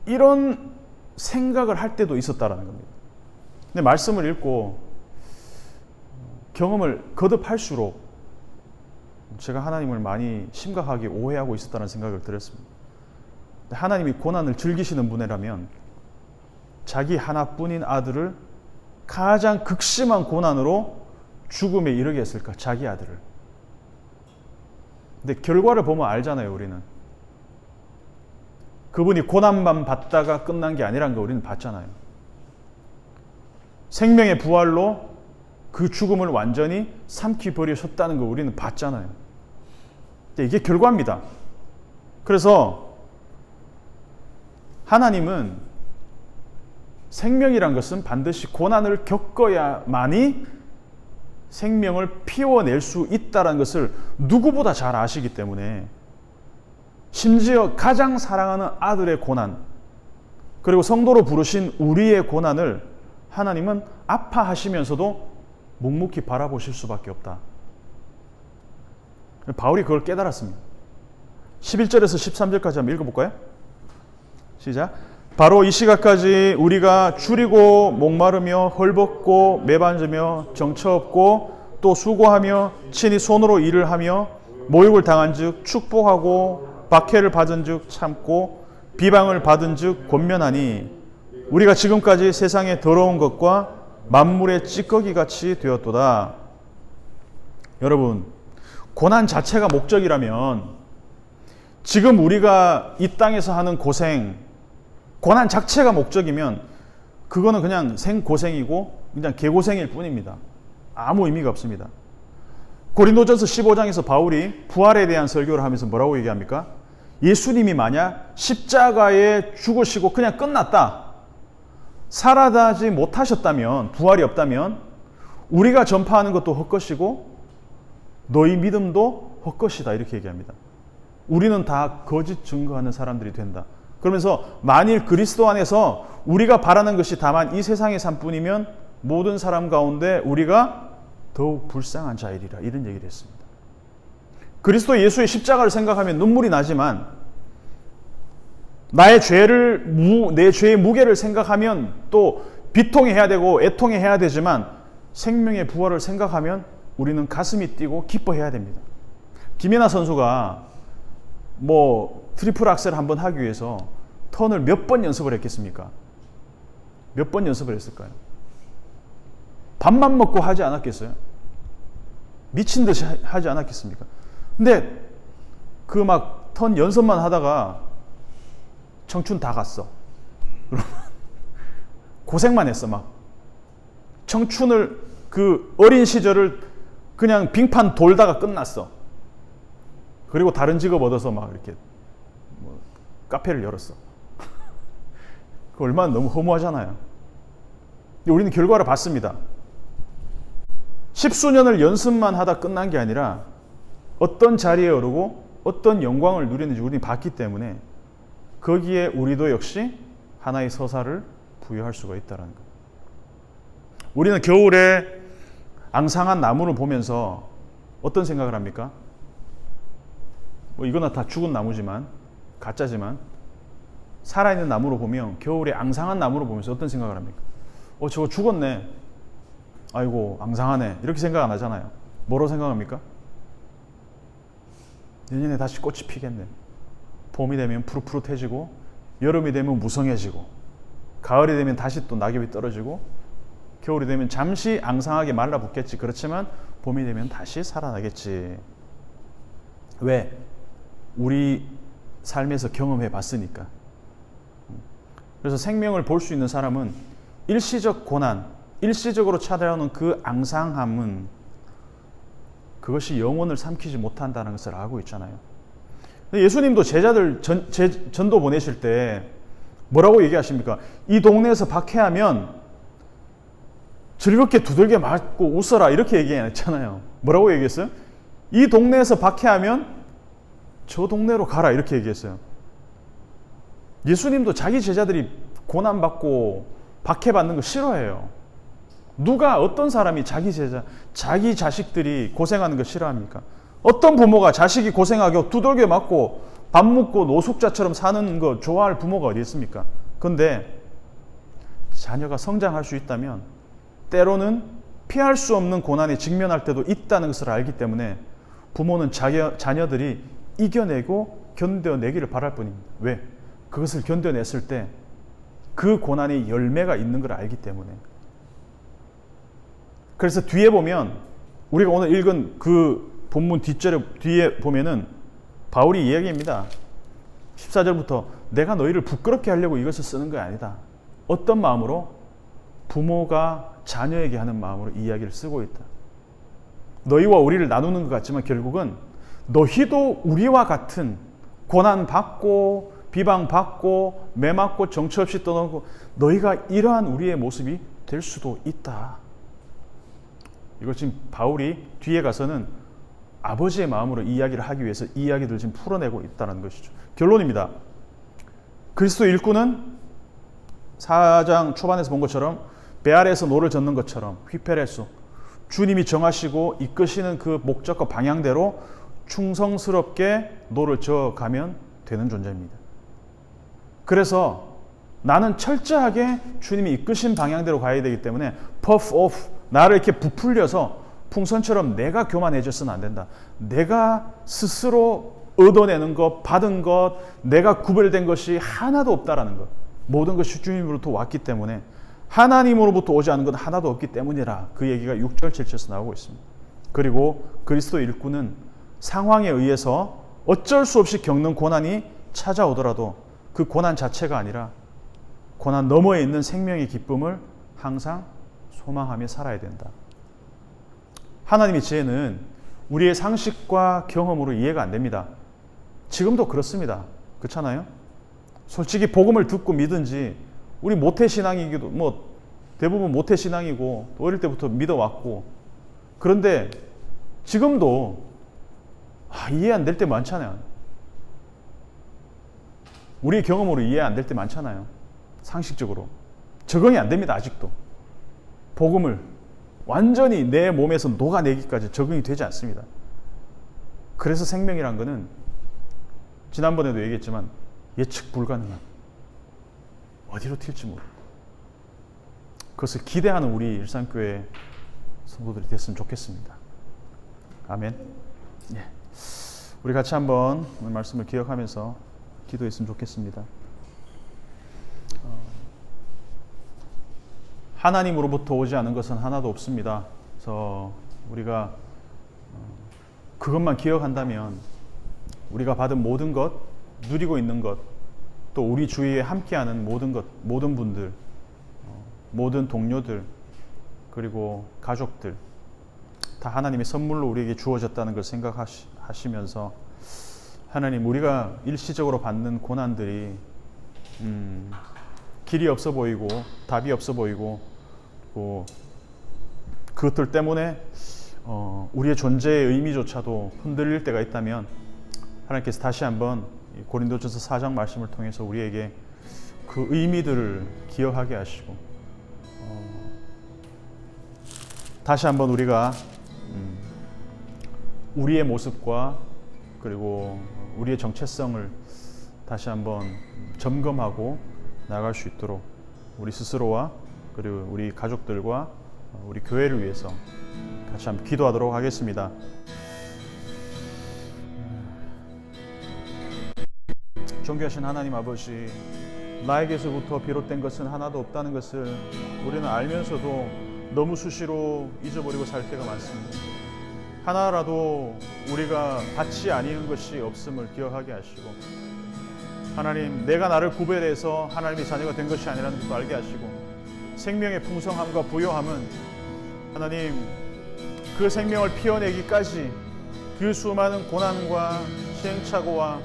이런 생각을 할 때도 있었다라는 겁니다. 근데 말씀을 읽고 경험을 거듭할수록 제가 하나님을 많이 심각하게 오해하고 있었다는 생각을 들었습니다. 하나님이 고난을 즐기시는 분이라면 자기 하나뿐인 아들을 가장 극심한 고난으로 죽음에 이르게 했을까? 자기 아들을. 근데 결과를 보면 알잖아요, 우리는. 그분이 고난만 받다가 끝난 게 아니라는 거 우리는 봤잖아요. 생명의 부활로 그 죽음을 완전히 삼키 버리셨다는 거 우리는 봤잖아요. 이게 결과입니다. 그래서 하나님은 생명이란 것은 반드시 고난을 겪어야만이 생명을 피워낼 수 있다는 것을 누구보다 잘 아시기 때문에 심지어 가장 사랑하는 아들의 고난, 그리고 성도로 부르신 우리의 고난을 하나님은 아파하시면서도 묵묵히 바라보실 수밖에 없다. 바울이 그걸 깨달았습니다. 11절에서 13절까지 한번 읽어볼까요? 시작. 바로 이 시각까지 우리가 줄이고 목마르며 헐벗고 매반지며 정처 없고 또 수고하며 친히 손으로 일을 하며 모욕을 당한 즉 축복하고 박해를 받은 즉 참고 비방을 받은 즉 권면하니 우리가 지금까지 세상의 더러운 것과 만물의 찌꺼기 같이 되었도다. 여러분, 고난 자체가 목적이라면 지금 우리가 이 땅에서 하는 고난 자체가 목적이면 그거는 그냥 생고생이고 그냥 개고생일 뿐입니다. 아무 의미가 없습니다. 고린도전서 15장에서 바울이 부활에 대한 설교를 하면서 뭐라고 얘기합니까? 예수님이 만약 십자가에 죽으시고 그냥 끝났다, 살아나지 못하셨다면, 부활이 없다면 우리가 전파하는 것도 헛것이고 너희 믿음도 헛것이다, 이렇게 얘기합니다. 우리는 다 거짓 증거하는 사람들이 된다. 그러면서 만일 그리스도 안에서 우리가 바라는 것이 다만 이 세상의 삶뿐이면 모든 사람 가운데 우리가 더욱 불쌍한 자이리라, 이런 얘기를 했습니다. 그리스도 예수의 십자가를 생각하면 눈물이 나지만 내 죄의 무게를 생각하면 또 비통해야 되고 애통해야 되지만 생명의 부활을 생각하면 우리는 가슴이 뛰고 기뻐해야 됩니다. 김연아 선수가 트리플 악셀 한번 하기 위해서 턴을 몇 번 연습을 했겠습니까? 몇 번 연습을 했을까요? 밥만 먹고 하지 않았겠어요? 미친 듯이 하지 않았겠습니까? 근데 그 막 턴 연습만 하다가 청춘 다 갔어. 고생만 했어. 막 청춘을, 그 어린 시절을 그냥 빙판 돌다가 끝났어. 그리고 다른 직업 얻어서 막 이렇게 뭐 카페를 열었어. 그 얼마나 너무 허무하잖아요. 근데 우리는 결과를 봤습니다. 10수년을 연습만 하다 끝난 게 아니라 어떤 자리에 오르고 어떤 영광을 누리는지 우리는 봤기 때문에 거기에 우리도 역시 하나의 서사를 부여할 수가 있다는 것. 우리는 겨울에 앙상한 나무를 보면서 어떤 생각을 합니까? 뭐 이거나 다 죽은 나무지만, 가짜지만, 살아있는 나무로 보면, 겨울에 앙상한 나무를 보면서 어떤 생각을 합니까? 저거 죽었네. 아이고, 앙상하네. 이렇게 생각 안 하잖아요. 뭐로 생각합니까? 내년에 다시 꽃이 피겠네. 봄이 되면 푸릇푸릇해지고, 여름이 되면 무성해지고, 가을이 되면 다시 또 낙엽이 떨어지고, 겨울이 되면 잠시 앙상하게 말라붙겠지. 그렇지만 봄이 되면 다시 살아나겠지. 왜? 우리 삶에서 경험해 봤으니까. 그래서 생명을 볼 수 있는 사람은 일시적 고난, 일시적으로 찾아오는 그 앙상함은 그것이 영혼을 삼키지 못한다는 것을 알고 있잖아요. 예수님도 제자들 전도 보내실 때 뭐라고 얘기하십니까? 이 동네에서 박해하면 즐겁게 두들겨 맞고 웃어라, 이렇게 얘기 안 했잖아요. 뭐라고 얘기했어요? 이 동네에서 박해하면 저 동네로 가라, 이렇게 얘기했어요. 예수님도 자기 제자들이 고난받고 박해받는 거 싫어해요. 누가, 어떤 사람이 자기 제자, 자기 자식들이 고생하는 거 싫어합니까? 어떤 부모가 자식이 고생하고 두들겨 맞고 밥 먹고 노숙자처럼 사는 거 좋아할 부모가 어디 있습니까? 그런데 자녀가 성장할 수 있다면 때로는 피할 수 없는 고난에 직면할 때도 있다는 것을 알기 때문에 부모는 자녀들이 이겨내고 견뎌내기를 바랄 뿐입니다. 왜? 그것을 견뎌냈을 때 그 고난의 열매가 있는 걸 알기 때문에. 그래서 뒤에 보면, 우리가 오늘 읽은 그 본문 뒤에 보면은 바울이 이야기합니다. 14절부터 내가 너희를 부끄럽게 하려고 이것을 쓰는 게 아니다. 어떤 마음으로? 부모가 자녀에게 하는 마음으로 이야기를 쓰고 있다. 너희와 우리를 나누는 것 같지만 결국은 너희도 우리와 같은 고난받고 비방받고 매맞고 정처 없이 떠나고 너희가 이러한 우리의 모습이 될 수도 있다. 이걸 지금 바울이 뒤에 가서는 아버지의 마음으로 이야기를 하기 위해서 이야기들을 지금 풀어내고 있다는 것이죠. 결론입니다. 그리스도 일꾼은 4장 초반에서 본 것처럼 배 아래에서 노를 젓는 것처럼 휘페레소, 주님이 정하시고 이끄시는 그 목적과 방향대로 충성스럽게 노를 저어가면 되는 존재입니다. 그래서 나는 철저하게 주님이 이끄신 방향대로 가야 되기 때문에 puff off, 나를 이렇게 부풀려서 풍선처럼 내가 교만해져서는 안 된다. 내가 스스로 얻어내는 것, 받은 것, 내가 구별된 것이 하나도 없다라는 것. 모든 것이 주님으로부터 왔기 때문에, 하나님으로부터 오지 않은 것 하나도 없기 때문이라. 그 얘기가 6절, 7절에서 나오고 있습니다. 그리고 그리스도 일꾼은 상황에 의해서 어쩔 수 없이 겪는 고난이 찾아오더라도 그 고난 자체가 아니라 고난 너머에 있는 생명의 기쁨을 항상 소망하며 살아야 된다. 하나님의 지혜는 우리의 상식과 경험으로 이해가 안 됩니다. 지금도 그렇습니다. 그렇잖아요? 솔직히 복음을 듣고 믿은지 우리 모태신앙이기도, 대부분 모태신앙이고 어릴 때부터 믿어왔고, 그런데 지금도 이해 안 될 때 많잖아요. 우리의 경험으로 이해 안 될 때 많잖아요. 상식적으로 적응이 안 됩니다. 아직도 복음을 완전히 내 몸에서 녹아내기까지 적응이 되지 않습니다. 그래서 생명이란 거는 지난번에도 얘기했지만 예측 불가능한, 어디로 튈지 모르고, 그것을 기대하는 우리 일산교회 성도들이 됐으면 좋겠습니다. 아멘. 예. 우리 같이 한번 오늘 말씀을 기억하면서 기도했으면 좋겠습니다. 하나님으로부터 오지 않은 것은 하나도 없습니다. 그래서 우리가 그것만 기억한다면 우리가 받은 모든 것, 누리고 있는 것, 또 우리 주위에 함께하는 모든 것, 모든 분들, 모든 동료들, 그리고 가족들 다 하나님의 선물로 우리에게 주어졌다는 걸 생각하시면서 하나님, 우리가 일시적으로 받는 고난들이 길이 없어 보이고 답이 없어 보이고 그것들 때문에 우리의 존재의 의미조차도 흔들릴 때가 있다면 하나님께서 다시 한번 고린도전서 4장 말씀을 통해서 우리에게 그 의미들을 기억하게 하시고 다시 한번 우리가 우리의 모습과 그리고 우리의 정체성을 다시 한번 점검하고 나아갈 수 있도록 우리 스스로와 그리고 우리 가족들과 우리 교회를 위해서 같이 한번 기도하도록 하겠습니다. 존귀하신 하나님 아버지, 나에게서부터 비롯된 것은 하나도 없다는 것을 우리는 알면서도 너무 수시로 잊어버리고 살 때가 많습니다. 하나라도 우리가 받지 아니한 것이 없음을 기억하게 하시고, 하나님, 내가 나를 구별해서 하나님의 자녀가 된 것이 아니라는 것도 알게 하시고, 생명의 풍성함과 부요함은 하나님 그 생명을 피워내기까지 그 수많은 고난과 시행착오와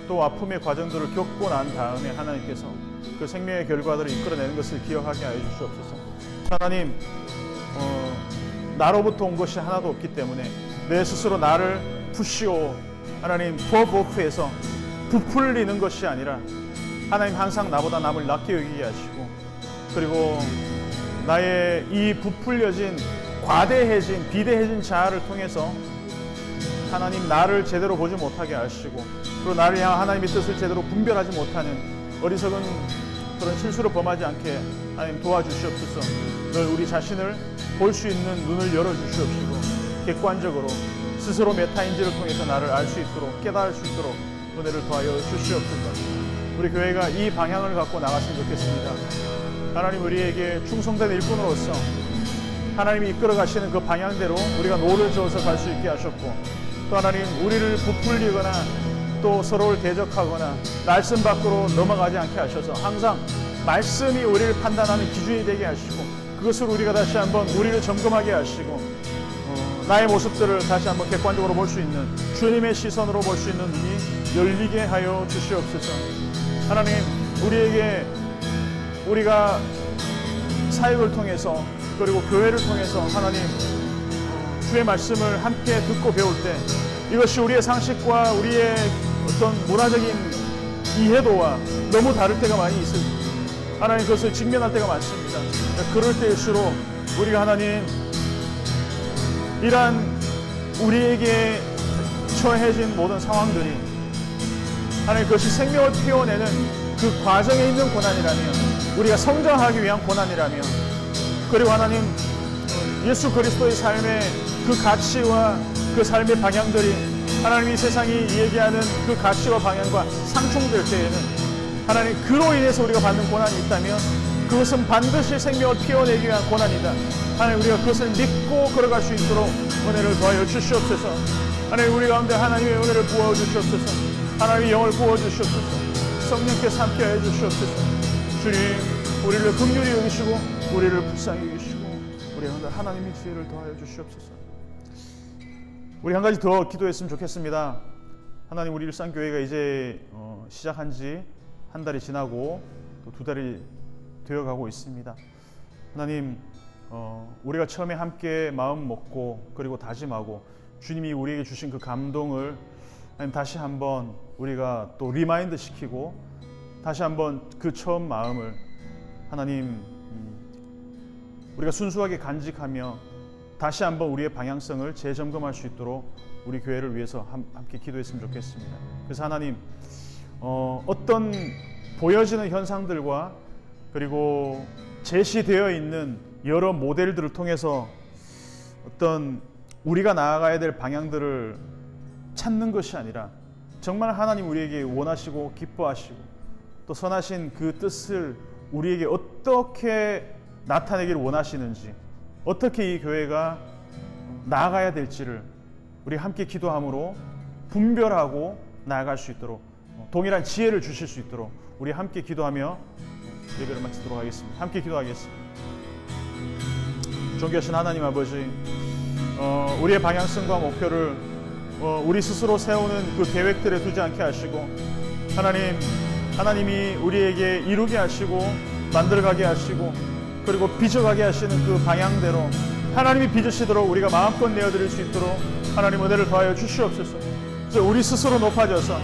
또 아픔의 과정들을 겪고 난 다음에 하나님께서 그 생명의 결과들을 이끌어내는 것을 기억하게 하여 주시옵소서. 하나님, 나로부터 온 것이 하나도 없기 때문에 내 스스로 나를 푸시오, 하나님 버버프에서 부풀리는 것이 아니라 하나님 항상 나보다 남을 낮게 여기게 하시고, 그리고 나의 이 부풀려진 과대해진 비대해진 자아를 통해서 하나님 나를 제대로 보지 못하게 하시고, 그리고 나를 향한 하나님의 뜻을 제대로 분별하지 못하는 어리석은 그런 실수를 범하지 않게 하나님 도와주시옵소서. 늘 우리 자신을 볼 수 있는 눈을 열어주시옵시고, 객관적으로 스스로 메타인지를 통해서 나를 알 수 있도록, 깨달을 수 있도록 은혜를 더하여 주시옵소서. 우리 교회가 이 방향을 갖고 나갔으면 좋겠습니다. 하나님, 우리에게 충성된 일꾼으로서 하나님이 이끌어 가시는 그 방향대로 우리가 노를 저어서 갈 수 있게 하셨고, 또 하나님, 우리를 부풀리거나 또 서로를 대적하거나 말씀 밖으로 넘어가지 않게 하셔서 항상 말씀이 우리를 판단하는 기준이 되게 하시고, 그것을 우리가 다시 한번 우리를 점검하게 하시고, 나의 모습들을 다시 한번 객관적으로 볼 수 있는 주님의 시선으로 볼 수 있는 눈이 열리게 하여 주시옵소서. 하나님, 우리에게 우리가 사역을 통해서 그리고 교회를 통해서 하나님 주의 말씀을 함께 듣고 배울 때 이것이 우리의 상식과 우리의 어떤 문화적인 이해도와 너무 다를 때가 많이 있을 하나님 그것을 직면할 때가 많습니다. 그럴 때일수록 우리가 하나님 이러한 우리에게 처해진 모든 상황들이 하나님 그것이 생명을 피워내는 그 과정에 있는 고난이라면, 우리가 성장하기 위한 고난이라면, 그리고 하나님 예수 그리스도의 삶의 그 가치와 그 삶의 방향들이 하나님이 세상이 얘기하는 그 가치와 방향과 상충될 때에는 하나님 그로 인해서 우리가 받는 고난이 있다면 그것은 반드시 생명을 피워내기 위한 고난이다. 하나님, 우리가 그것을 믿고 걸어갈 수 있도록 은혜를 더하여 주시옵소서. 하나님, 우리 가운데 하나님의 은혜를 부어 주시옵소서. 하나님의 영을 부어 주시옵소서. 성령께서 함께하여 주시옵소서. 주님, 우리를 긍휼히 여기시고 우리를 불쌍히 여기시고 우리 가운데 하나님의 지혜를 더하여 주시옵소서. 우리 한 가지 더 기도했으면 좋겠습니다. 하나님, 우리 일상교회가 이제 시작한 지 한 달이 지나고 또 2달이 되어가고 있습니다. 하나님, 우리가 처음에 함께 마음 먹고 그리고 다짐하고 주님이 우리에게 주신 그 감동을 하나님 다시 한번 우리가 또 리마인드 시키고 다시 한번 그 처음 마음을 하나님 우리가 순수하게 간직하며 다시 한번 우리의 방향성을 재점검할 수 있도록 우리 교회를 위해서 함께 기도했으면 좋겠습니다. 그래서 하나님, 어떤 보여지는 현상들과 그리고 제시되어 있는 여러 모델들을 통해서 어떤 우리가 나아가야 될 방향들을 찾는 것이 아니라 정말 하나님 우리에게 원하시고 기뻐하시고 또 선하신 그 뜻을 우리에게 어떻게 나타내기를 원하시는지, 어떻게 이 교회가 나아가야 될지를 우리 함께 기도함으로 분별하고 나아갈 수 있도록, 동일한 지혜를 주실 수 있도록 우리 함께 기도하며 예배를 마치도록 하겠습니다. 함께 기도하겠습니다. 존귀하신 하나님 아버지, 우리의 방향성과 목표를 우리 스스로 세우는 그 계획들에 두지 않게 하시고, 하나님이 우리에게 이루게 하시고 만들어가게 하시고 그리고 빚어가게 하시는 그 방향대로 하나님이 빚으시도록 우리가 마음껏 내어드릴 수 있도록 하나님 은혜를 더하여 주시옵소서. 그래서 우리 스스로 높아져서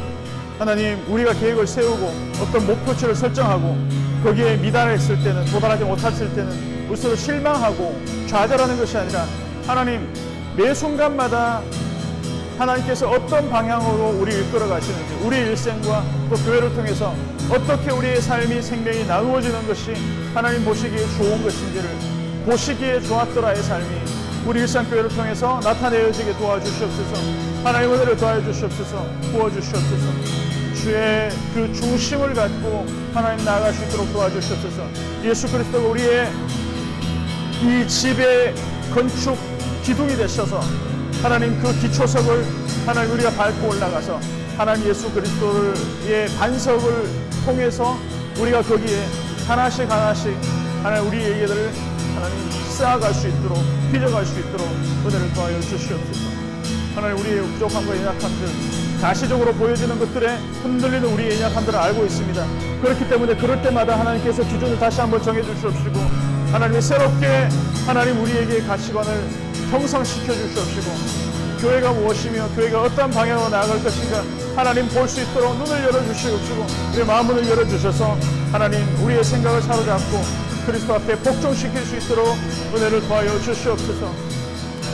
하나님, 우리가 계획을 세우고 어떤 목표치를 설정하고 거기에 미달했을 때는, 도달하지 못했을 때는 우리 스스로 실망하고 좌절하는 것이 아니라, 하나님 매 순간마다 하나님께서 어떤 방향으로 우리를 이끌어 가시는지, 우리의 일생과 또 교회를 통해서 어떻게 우리의 삶이, 생명이 나누어지는 것이 하나님 보시기에 좋은 것인지를, 보시기에 좋았더라의 삶이 우리 일상교회를 통해서 나타내어지게 도와주시옵소서. 하나님 은혜를 더하여 주시옵소서. 부어주시옵소서. 주의 그 중심을 갖고 하나님 나아갈 수 있도록 도와주시옵소서. 예수 그리스도가 우리의 이 집의 건축 기둥이 되셔서 하나님 그 기초석을 하나님 우리가 밟고 올라가서 하나님 예수 그리스도의 반석을 통해서 우리가 거기에 하나씩 하나님 우리의 얘기들을 하나님 쌓아갈 수 있도록, 빚어갈 수 있도록 은혜를 더하여 주시옵소서. 하나님 우리의 부족함과 연약함들, 가시적으로 보여지는 것들에 흔들리는 우리의 연약함들을 알고 있습니다. 그렇기 때문에 그럴 때마다 하나님께서 기준을 다시 한번 정해 주시옵시고, 하나님이 새롭게 하나님 우리에게 가치관을 형성시켜 주시옵시고, 교회가 무엇이며 교회가 어떤 방향으로 나아갈 것인가 하나님 볼 수 있도록 눈을 열어주시옵시고, 우리의 마음을 열어주셔서 하나님 우리의 생각을 사로잡고 그리스도 앞에 복종시킬 수 있도록 은혜를 더하여 주시옵소서.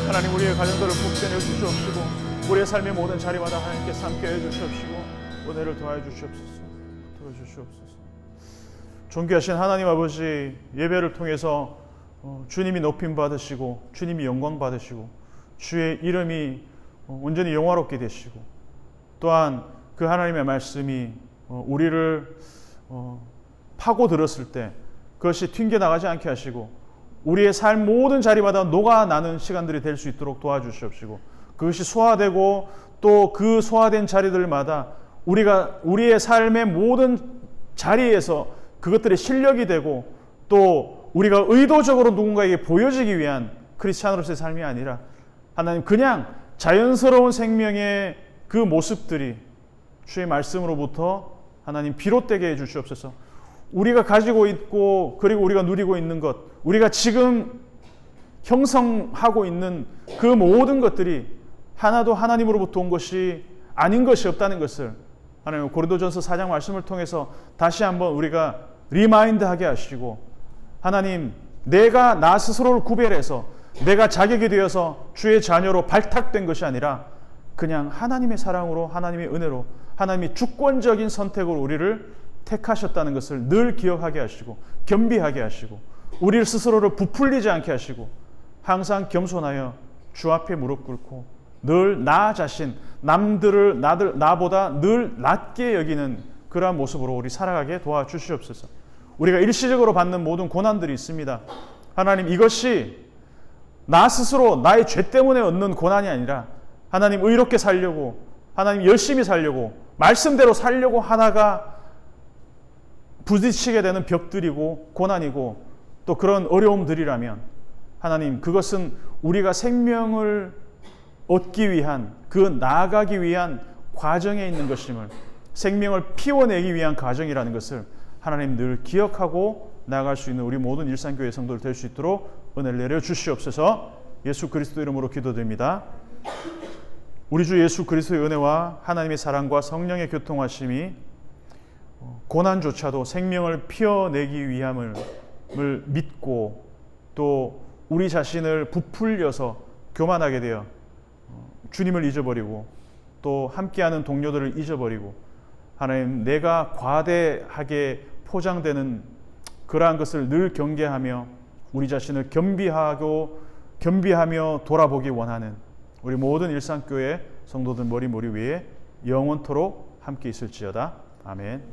하나님 우리의 가정들을 복전해 주시옵시고, 우리의 삶의 모든 자리마다 하나님께서 함께 해주시옵시고 은혜를 더하여 주시옵소서. 들어주시옵소서. 존귀하신 하나님 아버지, 예배를 통해서 주님이 높임 받으시고 주님이 영광 받으시고 주의 이름이 온전히 영화롭게 되시고, 또한 그 하나님의 말씀이 우리를 파고들었을 때 그것이 튕겨나가지 않게 하시고 우리의 삶 모든 자리마다 녹아나는 시간들이 될 수 있도록 도와주시옵시고, 그것이 소화되고 또 그 소화된 자리들마다 우리의 삶의 모든 자리에서 그것들이 실력이 되고, 또 우리가 의도적으로 누군가에게 보여지기 위한 크리스찬으로서의 삶이 아니라 하나님 그냥 자연스러운 생명의 그 모습들이 주의 말씀으로부터 하나님 비롯되게 해 주시옵소서. 우리가 가지고 있고 그리고 우리가 누리고 있는 것, 우리가 지금 형성하고 있는 그 모든 것들이 하나도 하나님으로부터 온 것이 아닌 것이 없다는 것을 하나님 고린도전서 4장 말씀을 통해서 다시 한번 우리가 리마인드하게 하시고, 하나님 내가 나 스스로를 구별해서 내가 자격이 되어서 주의 자녀로 발탁된 것이 아니라 그냥 하나님의 사랑으로, 하나님의 은혜로, 하나님이 주권적인 선택으로 우리를 택하셨다는 것을 늘 기억하게 하시고 겸비하게 하시고, 우리 스스로를 부풀리지 않게 하시고 항상 겸손하여 주 앞에 무릎 꿇고 늘 나 자신, 남들을 나보다 늘 낮게 여기는 그러한 모습으로 우리 살아가게 도와주시옵소서. 우리가 일시적으로 받는 모든 고난들이 있습니다. 하나님 이것이 나 스스로 나의 죄 때문에 얻는 고난이 아니라 하나님 의롭게 살려고, 하나님 열심히 살려고, 말씀대로 살려고 하다가 부딪히게 되는 벽들이고 고난이고 또 그런 어려움들이라면 하나님 그것은 우리가 생명을 얻기 위한, 그 나아가기 위한 과정에 있는 것임을, 생명을 피워내기 위한 과정이라는 것을 하나님 늘 기억하고 나아갈 수 있는 우리 모든 일상교회 성도들 될 수 있도록 은혜를 내려 주시옵소서. 예수 그리스도 이름으로 기도드립니다. 우리 주 예수 그리스도의 은혜와 하나님의 사랑과 성령의 교통하심이 고난조차도 생명을 피워내기 위함을 믿고 또 우리 자신을 부풀려서 교만하게 되어 주님을 잊어버리고 또 함께하는 동료들을 잊어버리고 하나님 내가 과대하게 포장되는 그러한 것을 늘 경계하며 우리 자신을 겸비하며 돌아보기 원하는 우리 모든 일상교회 성도들 머리 위에 영원토록 함께 있을지어다. 아멘.